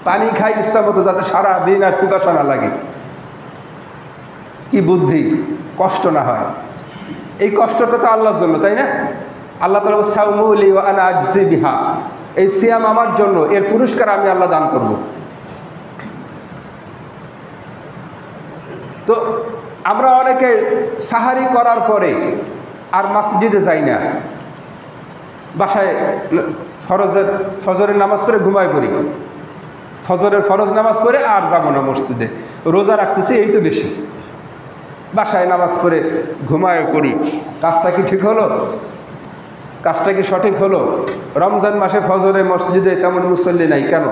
পানি খাই ইচ্ছা মতো যাতে সারা দিন আর পিপাসা না লাগে। কি বুদ্ধি, কষ্ট না হয়। এই কষ্টটা তো আল্লাহর জন্য, তাই না? আল্লাহ তাআলা সাউমুলি ওয়া আনা আজজি বিহা, এই সিয়াম আমার জন্য, এর পুরস্কার আমি আল্লাহ দান করব। তো আমরা অনেকে সাহারি করার পরে আর মসজিদে যাই না, বাসায় ফজরের নামাজ পড়ে ঘুমায় পড়ি, ফজরের ফরজ নামাজ পড়ে আর যাবো না মসজিদে, রোজা রাখতেছি এই তো বেশি, বাসায় নামাজ পড়ে ঘুমায় পড়ি। কাজটা কি ঠিক হলো? কাজটা কি সঠিক হলো? রমজান মাসে ফজরে মসজিদে তেমন মুসল্লি নাই কেন?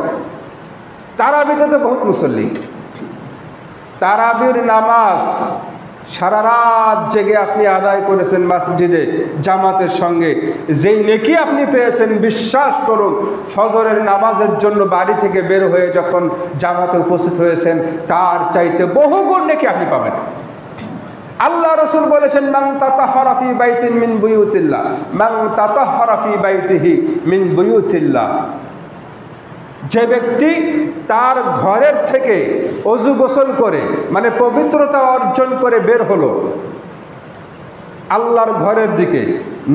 তারাবিতে তো বহুত মুসল্লি। তারাবির নামাজ সারা রাত জেগে আপনি আদায় করেছেন মসজিদে জামাতের সঙ্গে, যেই নেকি আপনি পেয়েছেন, বিশ্বাস করুন ফজরের নামাজের জন্য বাড়ি থেকে বের হয়ে যখন জামাতে উপস্থিত হয়েছেন তার চাইতে বহুগুণ নেকি আপনি পাবেন। আল্লাহ রাসূল বলেছেন মান তাতাহহারা ফি বাইতিন মিন বুয়ুতিল্লাহ, মান তাতাহহারা ফি বাইতিহি মিন বুয়ুতিল্লাহ, যে ব্যক্তি তার ঘরের থেকে ওযু গোসল করে, মানে পবিত্রতা অর্জন করে বের হলো আল্লাহর ঘরের দিকে,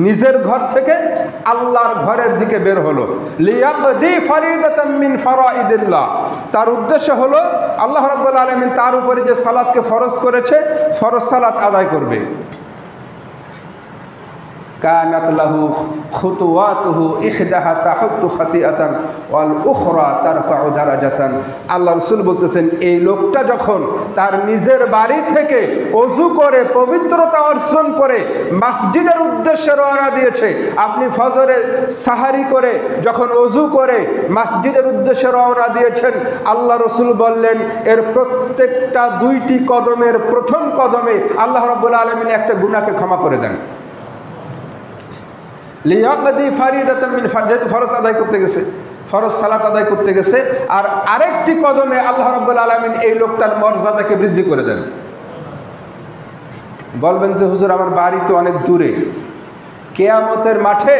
নিজের ঘর থেকে আল্লাহর ঘরের দিকে বের হলো, লিয়াকদি ফারিদাতাম মিন ফারাইদিল্লাহ, তার উদ্দেশ্য হলো আল্লাহ রাব্বুল আলামিন তার উপরে যে সালাতকে ফরজ করেছে, ফরজ সালাত আদায় করবে। কানাত লাহু খুতুওয়াতুহু ইহদাহা তাহুত্তু খাতিআতান ওয়াল উখরা তারফাউ দারাজাতান। আল্লাহ রাসূল বলতেছেন এই লোকটা যখন তার নিজের বাড়ি থেকে ওযু করে পবিত্রতা অর্জন করে মসজিদের উদ্দেশ্যে রওনা দিয়েছে, আপনি ফজরে সাহারি করে যখন ওযু করে মসজিদের উদ্দেশ্যে রওনা দিয়েছেন, আল্লাহ রাসূল বললেন এর প্রত্যেকটা দুইটি কদমের প্রথম কদমে আল্লাহ রাব্বুল আলামিন একটা গুনাহকে ক্ষমা করে দেন। লিয়াকদি ফারিদাতাম মিন ফারজ, যেহেতু ফরজ আদায় করতে গেছে, ফরজ সালাত আদায় করতে গেছে, আর আরেকটি কদমে আল্লাহ রাব্বুল আলামিন এই লোকটার মর্যাদাকে বৃদ্ধি করে দেন। বলবেন যে হুজুর আমার বাড়ি তো অনেক দূরে। কিয়ামতের মাঠে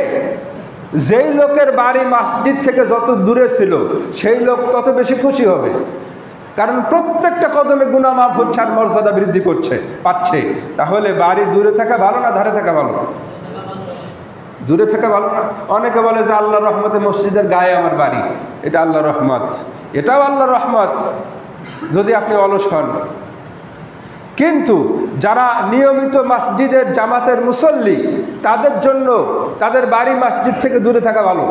যেই লোকের বাড়ি মসজিদ থেকে যত দূরে ছিল সেই লোক তত বেশি খুশি হবে, কারণ প্রত্যেকটা কদমে গুনাহ মাফ হচ্ছে আর মর্যাদা বৃদ্ধি পাচ্ছে। তাহলে বাড়ি দূরে থাকা ভালো না ধারে থাকা ভালো? দূরে থাকা ভালো না? অনেকে বলে যে আল্লাহর রহমতে মসজিদের গায়ে আমার বাড়ি, এটা আল্লাহর রহমত, এটাও আল্লাহর রহমত যদি আপনি অলস হন। কিন্তু যারা নিয়মিত মসজিদের জামাতের মুসল্লি, তাদের জন্য তাদের বাড়ি মসজিদ থেকে দূরে থাকা ভালো।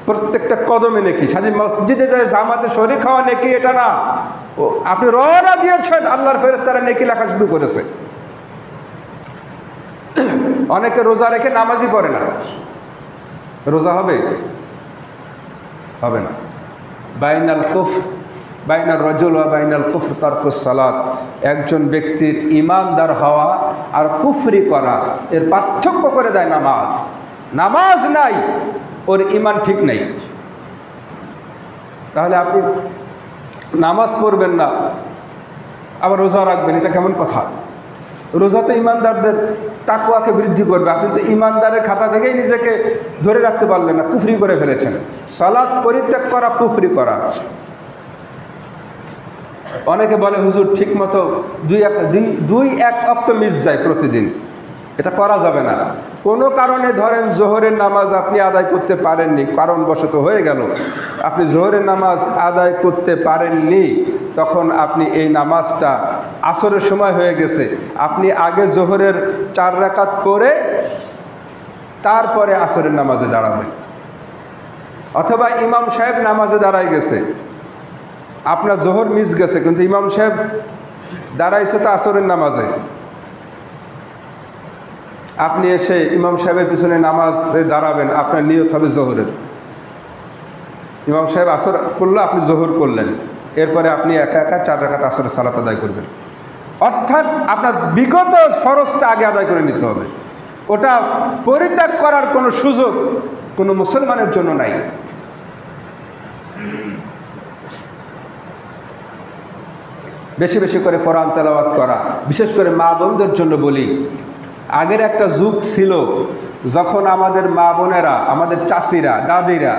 প্রত্যেকটা কদমে নেকি, সাথে মসজিদে যায় জামাতে শরীক হওয়া নেকি এটা না। আপনি রওনা দিয়েছেন, আল্লাহর ফেরেশতারা নেকি লেখা শুরু করেছে। অনেকে রোজা রেখে নামাজই পড়ে না, রোজা হবে? হবে না। বাইনাল কুফর, বাইনাল রাজুল ওয়া বাইনাল কুফর তারকুস সালাত, একজন ব্যক্তির ঈমানদার হওয়া আর কুফরি করা এর পার্থক্য করে দেয় নামাজ। নামাজ নাই, ওর ঈমান ঠিক নেই। তাহলে আপনি নামাজ পড়বেন না আবার রোজা রাখবেন, এটা কেমন কথা? রোজা তো ঈমানদারদের তাকওয়াকে বৃদ্ধি করবে, আপনি তো ঈমানদারের খাতা থেকেই নিজেকে ধরে রাখতে পারলেন না, কুফরি করে ফেলেছেন। সালাত পরিত্যাগ করা কুফরি করা। অনেকে বলে হুজুর ঠিক মতো দুই এক ওয়াক্ত মিস যায় প্রতিদিন, এটা করা যাবে না। কোনো কারণে ধরেন জোহরের নামাজ আপনি আদায় করতে পারেননি, কারণবশত হয়ে গেল আপনি জোহরের নামাজ আদায় করতে পারেননি, তখন আপনি এই নামাজটা আসরের সময় হয়ে গেছে, আপনি আগে জোহরের 4 রাকাত পড়ে তারপরে আসরের নামাজে দাঁড়াবেন। অথবা ইমাম সাহেব নামাজে দাঁড়ায় গেছে, আপনার জোহর মিস গেছে, কিন্তু ইমাম সাহেব দাঁড়াইছে তো আসরের নামাজে, আপনি এসে ইমাম সাহেবের পিছনে নামাজে দাঁড়াবেন, আপনার নিয়ত হবে জোহরের। ইমাম সাহেব আসর করলো, আপনি জোহর করলেন, এরপরে আপনি একা একা 4 রাকাত আসরের সালাত আদায় করবেন। অর্থাৎ আপনার বিগত ফরজটা আগে আদায় করে নিতে হবে, ওটা পরিত্যাগ করার কোনো সুযোগ কোনো মুসলমানের জন্য নাই। বেশি বেশি করে কোরআন তেলাওয়াত করা, বিশেষ করে মা বোনদের জন্য বলি, আগের একটা যুগ ছিল যখন আমাদের মা বোনেরা, আমাদের চাচিরা, দাদিরা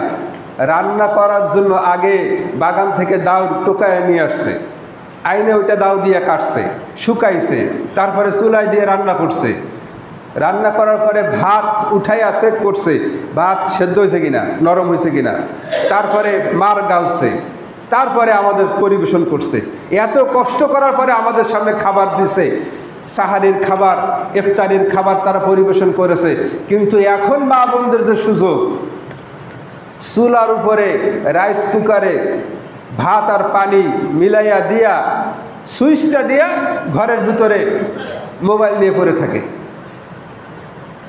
রান্না করার জন্য আগে বাগান থেকে দাও টোকায় নিয়ে আসছে, আইনে ওইটা দাও দিয়ে কাটছে, শুকাইছে, তারপরে চুলায় দিয়ে রান্না করছে। রান্না করার পরে ভাত উঠাইয়া চেক করছে ভাত সেদ্ধ হয়েছে কিনা, নরম হয়েছে কিনা, তারপরে মার গালছে, তারপরে আমাদের পরিবেশন করছে। এত কষ্ট করার পরে আমাদের সামনে খাবার দিছে, সাহারির খাবার, ইফতারির খাবার তারা পরিবেশন করেছে। কিন্তু এখন মা বোনদের যে সুযোগ, চুলার উপরে রাইস কুকারে ভাত আর পানি মিলাইয়া দিয়া, সুইচটা দিয়া ঘরের ভিতরে মোবাইল নিয়ে পড়ে থাকে।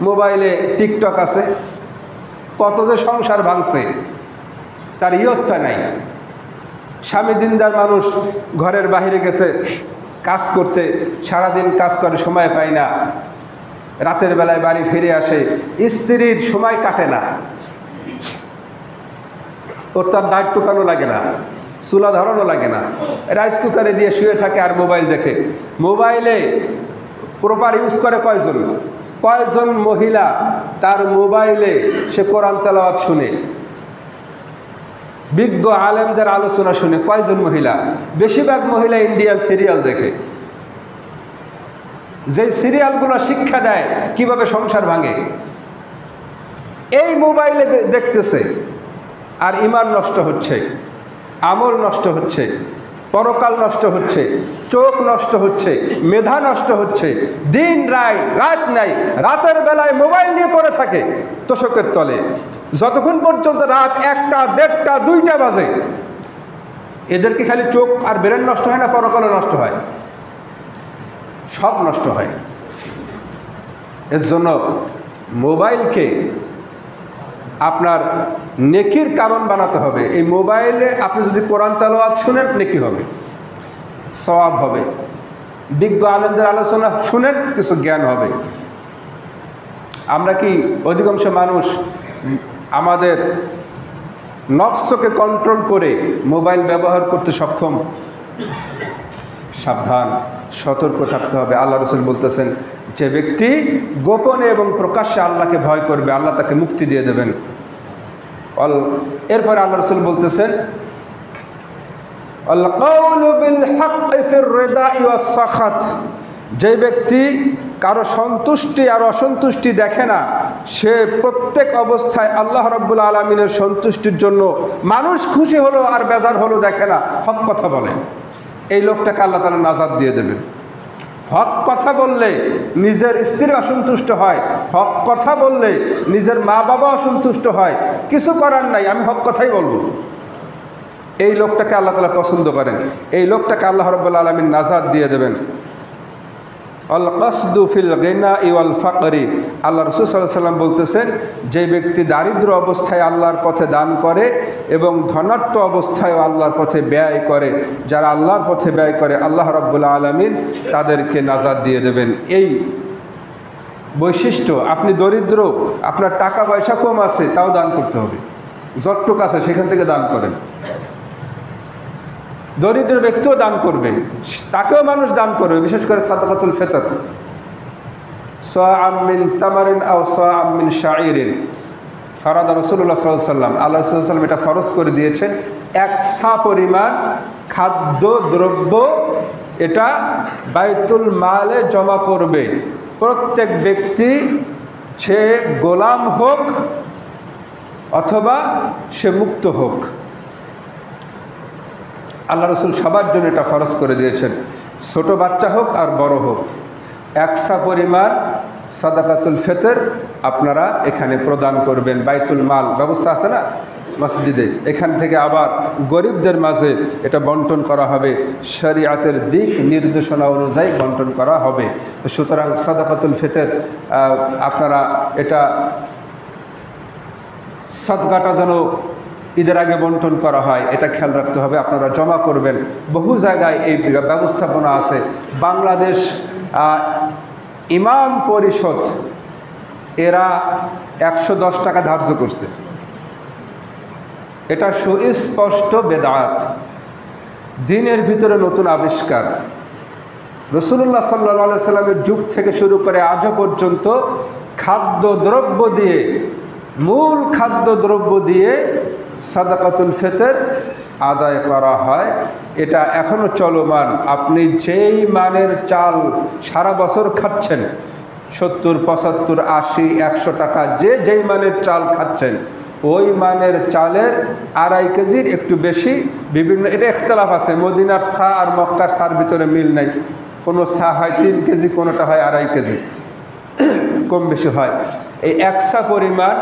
মোবাইলে টিকটক আছে, কত যে সংসার ভাঙছে তার ইয়ত্তা নাই। স্বামী দিনদার মানুষ ঘরের বাহিরে গেছে কাজ করতে, সারাদিন কাজ করে সময় পায় না, রাতের বেলায় বাড়ি ফিরে আসে, স্ত্রীর সময় কাটে না, ওর তার দাগ টুকানো লাগে না, চুলা ধরানো লাগে না, রাইস কুকারে দিয়ে শুয়ে থাকে আর মোবাইল দেখে। মোবাইলে প্রপার ইউজ করে কয়জন মহিলা তার মোবাইলে সে কোরআন তেলাওয়াত শুনে, বিজ্ঞ আলেমদের আলোচনা শুনে, কয়জন মহিলা? বেশিরভাগ মহিলা ইন্ডিয়ান সিরিয়াল দেখে, যে সিরিয়ালগুলো শিক্ষা দেয় কিভাবে সংসার ভাঙে, এই মোবাইলে দেখতেছে। আর ঈমান নষ্ট হচ্ছে, আমল নষ্ট হচ্ছে, পরকাল নষ্ট হচ্ছে, চোখ নষ্ট হচ্ছে, মেধা নষ্ট হচ্ছে, দিন রাত নাই, রাতের বেলায় মোবাইল নিয়ে পড়ে থাকে তোশকের তলে, যতক্ষণ পর্যন্ত রাত 1টা, 1:30, 2টা বাজে। এদেরকে খালি চোখ আর ব্রেন নষ্ট হয় না, পরকালও নষ্ট হয়, সব নষ্ট হয়। এর জন্য মোবাইলকে আপনার নেকির কারণ বানাতে হবে। এই মোবাইলে আপনি যদি কোরআন তেলাওয়াত শুনেন, নেকি হবে, সওয়াব হবে, বিজ্ঞ আলেমদের আলোচনা শুনেন, কিছু জ্ঞান হবে। আমরা কি অধিকাংশ মানুষ আমাদের নফসকে কন্ট্রোল করে মোবাইল ব্যবহার করতে সক্ষম? সাবধান, সতর্ক থাকতে হবে। আল্লাহ রাসূল বলতেছেন, যে ব্যক্তি গোপনে এবং প্রকাশ্যে আল্লাহকে ভয় করবে, আল্লাহ তাকে মুক্তি দিয়ে দেবেন। এরপরে আল্লাহ রাসূল বলতেছেন, আল কাউলু বিল হাক্কি ফির রিদাই ওয়াস সাখাত, যে ব্যক্তি কারো সন্তুষ্টি আর অসন্তুষ্টি দেখে না, সে প্রত্যেক অবস্থায় আল্লাহ রাব্বুল আলামিনের সন্তুষ্টির জন্য মানুষ খুশি হলো আর বেজার হলো দেখে না, হক কথা বলে, এই লোকটাকে আল্লাহ তাআলা নাজাত দিয়ে দেবেন। হক কথা বললে নিজের স্ত্রী অসন্তুষ্ট হয়, হক কথা বললে নিজের মা বাবা অসন্তুষ্ট হয়, কিছু করার নাই, আমি হক কথাই বলবো, এই লোকটাকে আল্লাহ তাআলা পছন্দ করেন, এই লোকটাকে আল্লাহ রাব্বুল আলামিন নাজাত দিয়ে দেবেন। আল কসদু ফিল গিনাই ওয়াল ফাকরি, আল্লাহ রাসূল সাল্লাল্লাহু আলাইহি ওয়াসাল্লাম বলতেছেন, যে ব্যক্তি দারিদ্র অবস্থায় আল্লাহর পথে দান করে এবং ধনাঢ্য অবস্থায়ও আল্লাহর পথে ব্যয় করে, যারা আল্লাহর পথে ব্যয় করে আল্লাহ রাব্বুল আলামিন তাদেরকে নাজাত দিয়ে দেবেন। এই বৈশিষ্ট্য, আপনি দরিদ্র, আপনার টাকা পয়সা কম আছে, তাও দান করতে হবে, যতটুকু আছে সেখান থেকে দান করেন। দরিদ্র ব্যক্তিও দান করবে, তাকেও মানুষ দান করবে, বিশেষ করে সাদাকাতুল ফিতর, সাআম মিন তামারিন আও সাআম মিন শাঈরিন, ফারাদা রাসূলুল্লাহ সাল্লাল্লাহু আলাইহি ওয়াসাল্লাম, আল্লাহ রাসূল সাল্লাল্লাহু আলাইহি ওয়াসাল্লাম এটা ফরজ করে দিয়েছেন, এক সা পরিমাণ খাদ্য দ্রব্য এটা বাইতুল মালে জমা করবে প্রত্যেক ব্যক্তি, সে গোলাম হোক অথবা সে মুক্ত হোক। আল্লাহ রাসূল সবার জন্য এটা ফরজ করে দিয়েছেন, ছোট বাচ্চা হোক আর বড় হোক, একসা পরিমাণ সাদাকাতুল ফিতর আপনারা এখানে প্রদান করবেন। বাইতুল মাল ব্যবস্থা আছে না মসজিদে, এখান থেকে আবার গরিবদের মাঝে এটা বন্টন করা হবে, শরীয়তের দিক নির্দেশনা অনুযায়ী বন্টন করা হবে। সুতরাং সাদাকাতুল ফিতর আপনারা এটা সাদকাটা যেন ঈদের আগে বন্টন করা হয়, এটা খেয়াল রাখতে হবে, আপনারা জমা করবেন। বহু জায়গায় এই ব্যবস্থাপনা আছে। বাংলাদেশ ইমাম পরিষদ এরা 110 টাকা ধার্য করছে, এটা সুস্পষ্ট বেদাত, দিনের ভিতরে নতুন আবিষ্কার। রাসূলুল্লাহ সাল্লাল্লাহু আলাইহি সাল্লামের যুগ থেকে শুরু করে আজও পর্যন্ত খাদ্যদ্রব্য দিয়ে, মূল খাদ্যদ্রব্য দিয়ে সাদাকাতুল ফিতর আদায় করা হয়, এটা এখনও চলমান। আপনি যেই মানের চাল সারা বছর খাচ্ছেন, 70, 75, 80, 100 টাকা, যেই মানের চাল খাচ্ছেন, ওই মানের চালের 2.5 কেজির একটু বেশি, বিভিন্ন এটা ইখতিলাফ আছে, মদিনার সা আর মক্কার সার ভিতরে মিল নাই, কোনো সা হয় 3 কেজি, কোনোটা হয় 2.5 কেজি, কম বেশি হয়। এই একসা পরিমাণ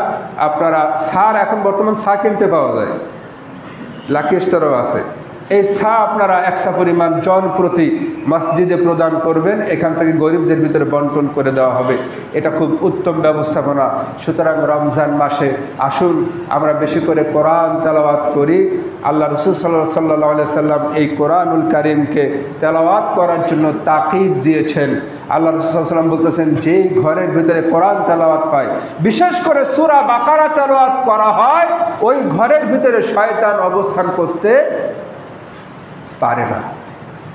আপনারা সার, এখন বর্তমান সা কিনতে পাওয়া যায়, লাকি স্টারও আছে, এই সা আপনারা একসা পরিমাণ জন প্রতি মসজিদে প্রদান করবেন, এখান থেকে গরিবদের ভিতরে বন্টন করে দেওয়া হবে। এটা খুব উত্তম ব্যবস্থাপনা। সুতরাং রমজান মাসে আসুন আমরা বেশি করে কোরআন তেলাওয়াত করি। আল্লাহ রাসূল সাল্লাল্লাহু আলাইহি সাল্লাম এই কোরআনুল কারীমকে তেলাওয়াত করার জন্য তাকিদ দিয়েছেন। আল্লাহ রাসূল সাল্লাল্লাহু আলাইহি সাল্লাম বলতেছেন, যেই ঘরের ভিতরে কোরআন তেলাওয়াত হয়, বিশেষ করে সূরা বাকারা তেলাওয়াত করা হয়, ওই ঘরের ভিতরে শয়তান অবস্থান করতে পারে না,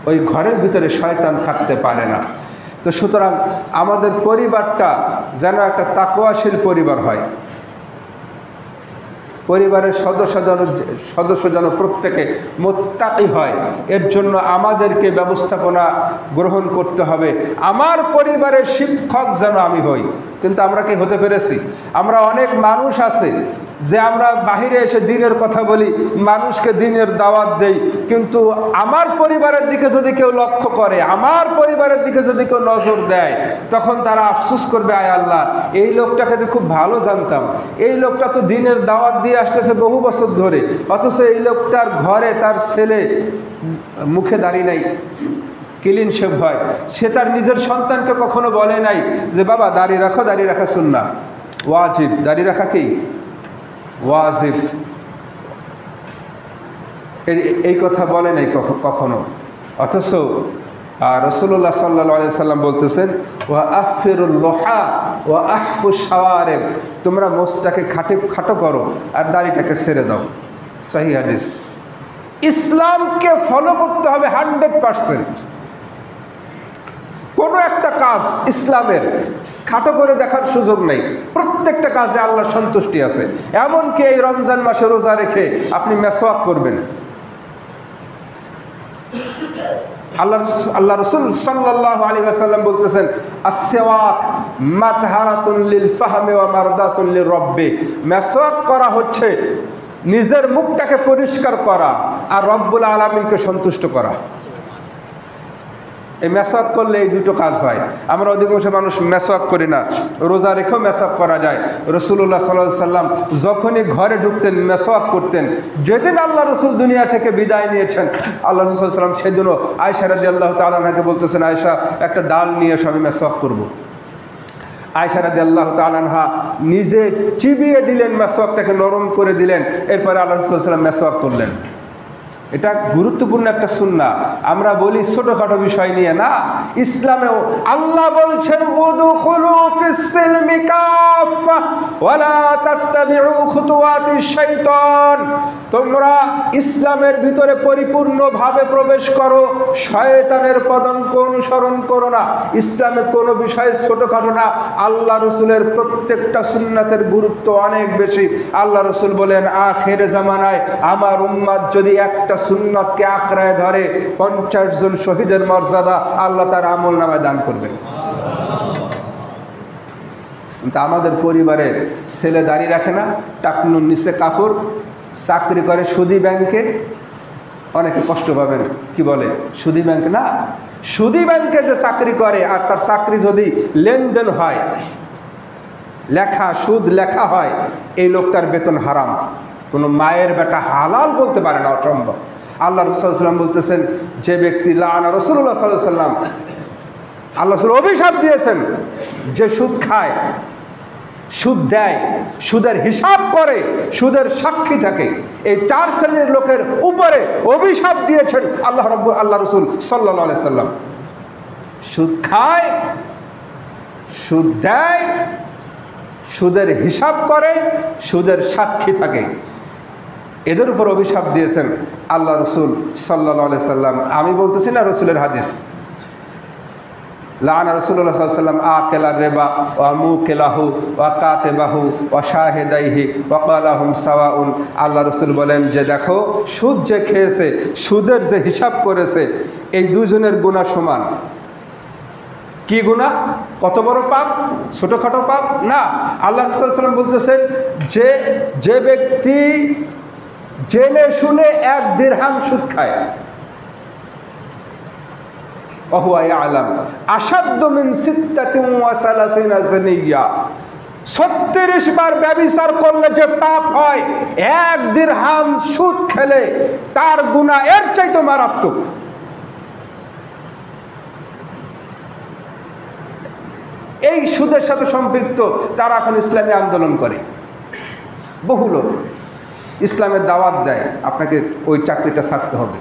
ওই ঘরের ভিতরে শয়তান থাকতে পারে না। তো সুতরাং আমাদের পরিবারটা যেন একটা তাকওয়াশীল পরিবার হয়, পরিবারের সদস্য যেন প্রত্যেকে মুত্তাকি হয়, এর জন্য আমাদেরকে ব্যবস্থাপনা গ্রহণ করতে হবে। আমার পরিবারের শিক্ষক যেন আমি হই, কিন্তু আমরা কি হতে পেরেছি? আমরা অনেক মানুষ আছে যে আমরা বাহিরে এসে দ্বীনের কথা বলি, মানুষকে দ্বীনের দাওয়াত দেই, কিন্তু আমার পরিবারের দিকে যদি কেউ লক্ষ্য করে, আমার পরিবারের দিকে যদি কেউ নজর দেয়, তখন তারা আফসোস করবে, আয় আল্লাহ, এই লোকটাকে তো খুব ভালো জানতাম, এই লোকটা তো দ্বীনের দাওয়াত দিয়ে আসতেছে বহু বছর ধরে, অথচ এই লোকটার ঘরে তার ছেলে মুখে দাড়ি নাই, ক্লিন শেভ হয়, সে তার নিজের সন্তানকে কখনো বলে নাই যে বাবা দাড়ি রাখো, দাড়ি রাখা সুন্নাহ, ওয়াজিব, দাড়ি রাখা কি ওয়াজিব, এই কথা বলে নাই কখনো। অথচ আর রাসূলুল্লাহ সাল্লাল্লাহু আলাইহি সাল্লাম বলতেছেন ওয়া আফিরুল লোহা ওয়া আহফুশ শাওয়ারিব, তোমরা মোষটাকে খাটো করো আর দাড়িটাকে ছেড়ে দাও। সহিহ হাদিস। ইসলামকে ফলো করতে হবে 100%। কোনো একটা কাজ ইসলামের খাটো করে দেখার সুযোগ নেই, প্রত্যেকটা কাজে আল্লাহর সন্তুষ্টি আছে। এমনকি এই রমজান মাসে রোজা রেখে আপনি মেসওয়াক করবেন। আল্লাহ রাসূল সাল্লাল্লাহু আলাইহি ওয়াসাল্লাম বলতেছেন আস-সিওয়াক মাতহারাতুন লিল ফাহমি ওয়া মারদাতুন লির-রাব্বি, মেসওয়াক করা হচ্ছে নিজের মুখটাকে পরিষ্কার করা আর রব্বুল আলামিনকে সন্তুষ্ট করা। এই মেসওয়াক করলে এই দুটো কাজ হয়। আমরা অধিকাংশ মানুষ মেসওয়াক করি না, রোজা রেখেও মেসওয়াক করা যায়। রাসূলুল্লাহ সাল্লাল্লাহু আলাইহি সাল্লাম যখনই ঘরে ঢুকতেন মেসওয়াক করতেন। যেদিন আল্লাহ রাসূল দুনিয়া থেকে বিদায় নিয়েছেন, আল্লাহ রাসূল সাল্লাল্লাহু আলাইহি সাল্লাম সেদিনও আয়েশা রাদিয়াল্লাহু তাআলা আনহাকে বলতেছেন, আয়েশা একটা ডাল নিয়ে এসো, আমি মেসওয়াক করব। আয়েশা রাদিয়াল্লাহু তাআলা আনহা নিজে চিবিয়ে দিলেন, মেসওয়াকটাকে নরম করে দিলেন, এরপরে আল্লাহ রাসূল সাল্লাল্লাহু আলাইহি সাল্লাম মেসওয়াক করলেন। এটা গুরুত্বপূর্ণ একটা সুন্নাহ। আমরা বলি ছোটখাটো বিষয় নিয়ে না, ইসলামেও আল্লাহ বলছেন উদখুলু ফিস সিলমি কাফা ওয়ালা তাত্তাবিউ খুতুওয়াতিশ শাইতান, তোমরা ইসলামের ভিতরে পরিপূর্ণভাবে প্রবেশ করো, শয়তানের পদাঙ্ক অনুসরণ করো না। ইসলামের কোনো বিষয় ছোটখাটো না, আল্লাহ রাসূলের প্রত্যেকটা সুন্নাতের গুরুত্ব অনেক বেশি। আল্লাহ রাসূল বলেন আখির জামানায় আমার উম্মত যদি একটা সুন্নাতকে আঁকড়ায় ধরে 50 জন শহীদের মর্যাদা আল্লাহ তার আমল নামায় দান করবেন। কিন্তু আমাদের পরিবারের ছেলে দাঁড়িয়ে রাখে না, টাকনুর নিচে কাপড়, চাকরি করে সুদী ব্যাংকে। অনেকে কষ্ট পাবেন, কি বলে সুদী ব্যাংক না, সুদী ব্যাংকে যে চাকরি করে আর তার চাকরি যদি লেনদেন হয়, লেখা সুদ লেখা হয়, এই লোকটার বেতন হারাম। কোনো মায়ের বেটা হালাল বলতে পারে না, অসম্ভব। আল্লাহ রাসূল সাল্লাল্লাহু আলাইহি ওয়াসাল্লাম বলতেছেন যে ব্যক্তি লাআনা রাসূলুল্লাহ সাল্লাল্লাহু আলাইহি ওয়াসাল্লাম, আল্লাহ রাসূল অভিশাপ দিয়েছেন যে সুদ খায়, সুদ দেয়, সুদের হিসাব করে, সুদের সাক্ষী থাকে, এই 4 শ্রেণীর লোকের উপরে অভিশাপ দিয়েছেন আল্লাহ রাসূল সাল্লাল্লাহু আলাইহি ওয়াসাল্লাম। সুদ খায়, সুদ দেয়, সুদের হিসাব করে, সুদের সাক্ষী থাকে, এদের উপর অভিশাপ দিয়েছেন আল্লাহ রাসূল সাল্লাল্লাহু আলাইহি সাল্লাম। আমি বলতেছি না, রাসূলের হাদিস। লাআনা রাসূলুল্লাহ সাল্লাল্লাহু আলাইহি সাল্লাম আকিলা রিবা ওয়া মুকিলাহু ওয়া কাতিবাহু ওয়া শাহিদাইহি ওয়া ক্বালাহুম সাওয়াউন। আল্লাহ রাসূল বলেন যে দেখো, সুদ যে খেয়েছে, সুদের যে হিসাব করেছে, এই দুজনের গুনাহ সমান। কি গুনাহ? কত বড় পাপ? ছোটখাটো পাপ না। আল্লাহ রাসূল সাল্লাল্লাহু আলাইহি সাল্লাম বলতেছেন যে ব্যক্তি জেনে শুনে 1 দিরহাম সুদ খায়, ওহুয়া ইয়ালাম আশাদ্দু মিন 36 জানিয়া, 36 বার ব্যভিচার করলে যে পাপ হয়, 1 দিরহাম সুদ খেলে তার গুনাহ এর চাইতে মারাত্মক। এই সুদের সাথে সম্পৃক্ত তারা এখন ইসলামী আন্দোলন করে। বহু লোক ইসলামের দাওয়াত দেয়, আপনাকে ওই চাকরিটা ছাড়তে হবে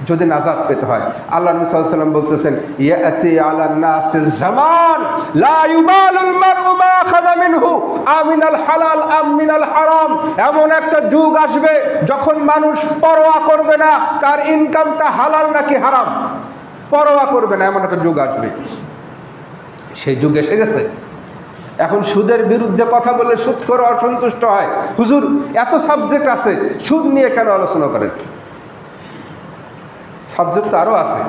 যদি নাজাত পেতে হয়। আল্লাহ নবী সাল্লাল্লাহু আলাইহি ওয়াসাল্লাম বলতেছেন ইয়াতি আলান নাসিজ জামান লা ইউবালুল মারউ মা আখাযা মিনহু আমিনাল হালাল আম মিনাল হারাম। এমন একটা যুগ আসবে যখন মানুষ পরোয়া করবে না তার ইনকামটা হালাল নাকি হারাম, পরোয়া করবে না, এমন একটা যুগ আসবে। সেই যুগ এসে গেছে। এখন সুদের বিরুদ্ধে কথা বলে সুদ করে অসন্তুষ্ট হয়, হুজুর এত সাবজেক্ট আছে, সুদ নিয়ে কেন আলোচনা করেন? সাবজেক্ট তো আরও আছে,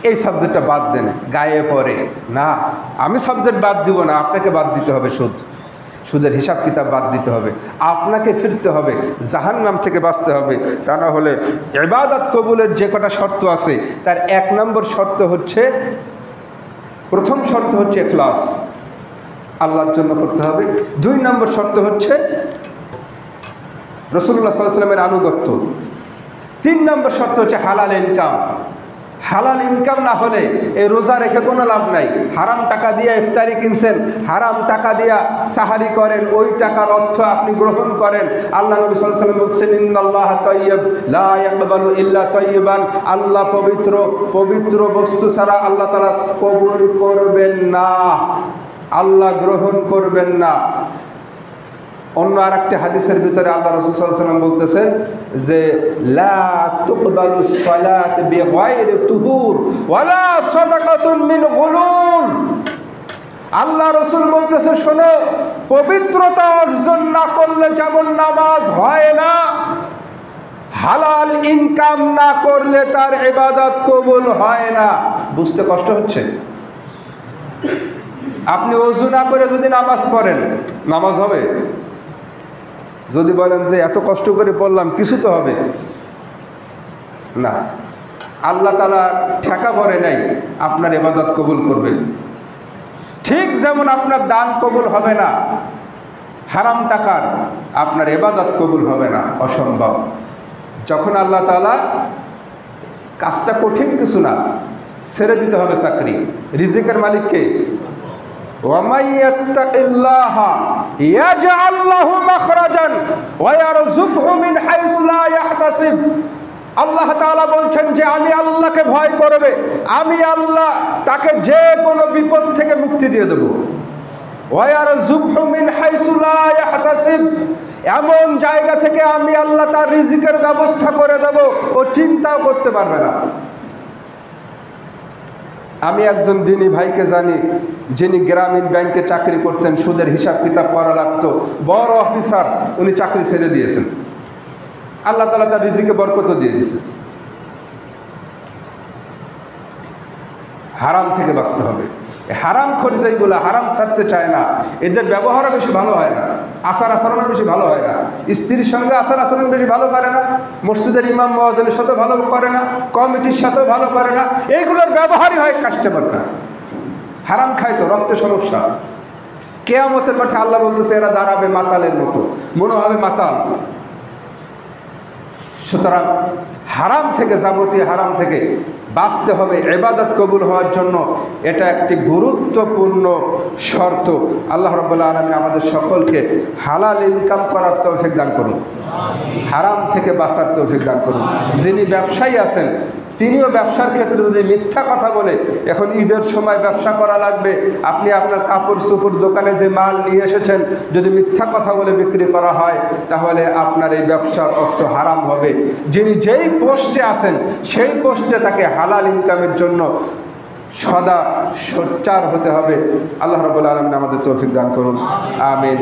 এই সাবজেক্টটা বাদ দেন, গায়ে পড়ে না। আমি সাবজেক্ট বাদ দিব না, আপনাকে বাদ দিতে হবে। সুদের হিসাব কিতাব বাদ দিতে হবে, আপনাকে ফিরতে হবে, জাহান্নাম থেকে বাঁচতে হবে। তা না হলে ইবাদত কবুলের যে কটা শর্ত আছে তার 1 নম্বর শর্ত হচ্ছে, প্রথম শর্ত হচ্ছে ইখলাস, আল্লাহর জন্য করতে হবে। 2 নম্বর শর্ত হচ্ছে রাসূলুল্লাহ সাল্লাল্লাহু আলাইহি ওয়াসাল্লামের আনুগত্য। 3 নম্বর শর্ত হচ্ছে হালাল ইনকাম। হালাল ইনকাম না হলে এই রোজা রেখে কোনো লাভ নাই। হারাম টাকা দিয়ে ইফতারি কিনছেন, হারাম টাকা দিয়া সাহারি করেন, ওই টাকার অর্থ আপনি গ্রহণ করেন। আল্লাহ নবী সাল্লাল্লাহু আলাইহি ওয়াসাল্লাম বলছেন, ইন্নাল্লাহা তাইয়্যিব লা ইয়াকবালু ইল্লা তাইয়্যিবান, আল্লাহ পবিত্র, পবিত্র বস্তু ছাড়া আল্লাহ তাআলা কবুল করবেন না, আল্লাহ গ্রহণ করবেন না। অন্য আরেকটি হাদিসের ভিতরে আল্লাহ রাসূল সাল্লাল্লাহু আলাইহি ওয়াসাল্লাম বলতেছেন যে লা তুকবালুস সালাত বিগায়রি তুহুর ওয়ালা সাদাকাতুন মিন গুলুল। আল্লাহ রাসূল বলতেছে, শোনো, পবিত্রতা অর্জন না করলে যেমন নামাজ হয় না, হালাল ইনকাম না করলে তার ইবাদত কবুল হয় না। বুঝতে কষ্ট হচ্ছে? আপনি ওযু না করে যদি নামাজ পড়েন, নামাজ হবে? যদি বলেন যে এত কষ্ট করে পড়লাম, কিছু তো হবে না। আল্লাহ তাআলা ঠেকা করে নাই আপনার ইবাদত কবুল করবে। ঠিক যেমন আপনার দান কবুল হবে না, হারাম টাকার আপনার ইবাদত কবুল হবে না, অসম্ভব। যখন আল্লাহ তাআলা, কাজটা কঠিন কিছু না, ছেড়ে দিতে হবে চাকরি। রিজিকের মালিককে, وَمَن يَتَّقِ اللَّهَ يَجْعَل لَّهُ مَخْرَجًا وَيَرْزُقْهُ مِنْ حَيْثُ لَا يَحْتَسِبُ। আল্লাহ তাআলা বলছেন যে আমি আল্লাহকে ভয় করবে, আমি আল্লাহ তাকে যে কোনো বিপদ থেকে মুক্তি দিয়ে দেব। وَيَرْزُقْهُ مِنْ حَيْثُ لَا يَحْتَسِبُ, এমন জায়গা থেকে আমি আল্লাহ তার রিজিকের ব্যবস্থা করে দেব, ও চিন্তাও করতে পারবে না। আমি একজন দিনী ভাইকে জানি, যিনি গ্রামীণ ব্যাংকে চাকরি করতেন, সুদের হিসাব কিতাব করা লাগতো, বড় অফিসার, উনি চাকরি ছেড়ে দিয়েছেন। আল্লাহ তাআলা তার রিজিকে বরকত দিয়ে দিয়েছে। হারাম থেকে বাঁচতে হবে। হারাম খরচাইগুলো হারাম ছাড়তে চায় না, এদের ব্যবহারও বেশি ভালো হয় না, আচার আচরণও বেশি ভালো হয় না, স্ত্রীর সঙ্গে আচার আচরণ বেশি ভালো করে না, মসজিদের ইমাম মুয়াজ্জিনের সাথেও ভালো করে না, কমিটির সাথেও ভালো করে না। এইগুলোর ব্যবহারই হয় কাস্টমার। হারাম খায় তো রক্তে সমস্যা। কিয়ামতের মাঠে আল্লাহ বলতেছে এরা দাঁড়াবে মাতালের মতো, মনে হবে মাতাল। সুতরাং হারাম থেকে, যাবতীয় হারাম থেকে বাঁচতে হবে ইবাদত কবুল হওয়ার জন্য। এটা একটি গুরুত্বপূর্ণ শর্ত। আল্লাহ রাব্বুল আলামিন আমাদের সকলকে হালাল ইনকাম করার তৌফিক দান করুন, হারাম থেকে বাঁচার তৌফিক দান করুন। যিনি ব্যবসায়ী আছেন, তিনিও ব্যবসার ক্ষেত্রে যদি মিথ্যা কথা বলে, এখন ঈদের সময় ব্যবসা করা লাগবে, আপনি আপনার কাপড় চোপড় দোকানে যে মাল নিয়ে এসেছেন যদি মিথ্যা কথা বলে বিক্রি করা হয়, তাহলে আপনার এই ব্যবসার অর্থ হারাম হবে। যিনি যেই পোস্টে আছেন সেই পোস্টে তাকে হালাল ইনকামের জন্য সদা সোচ্চার হতে হবে। আল্লাহ রাব্বুল আলামিন আমাদের তৌফিক দান করুন, আমিন।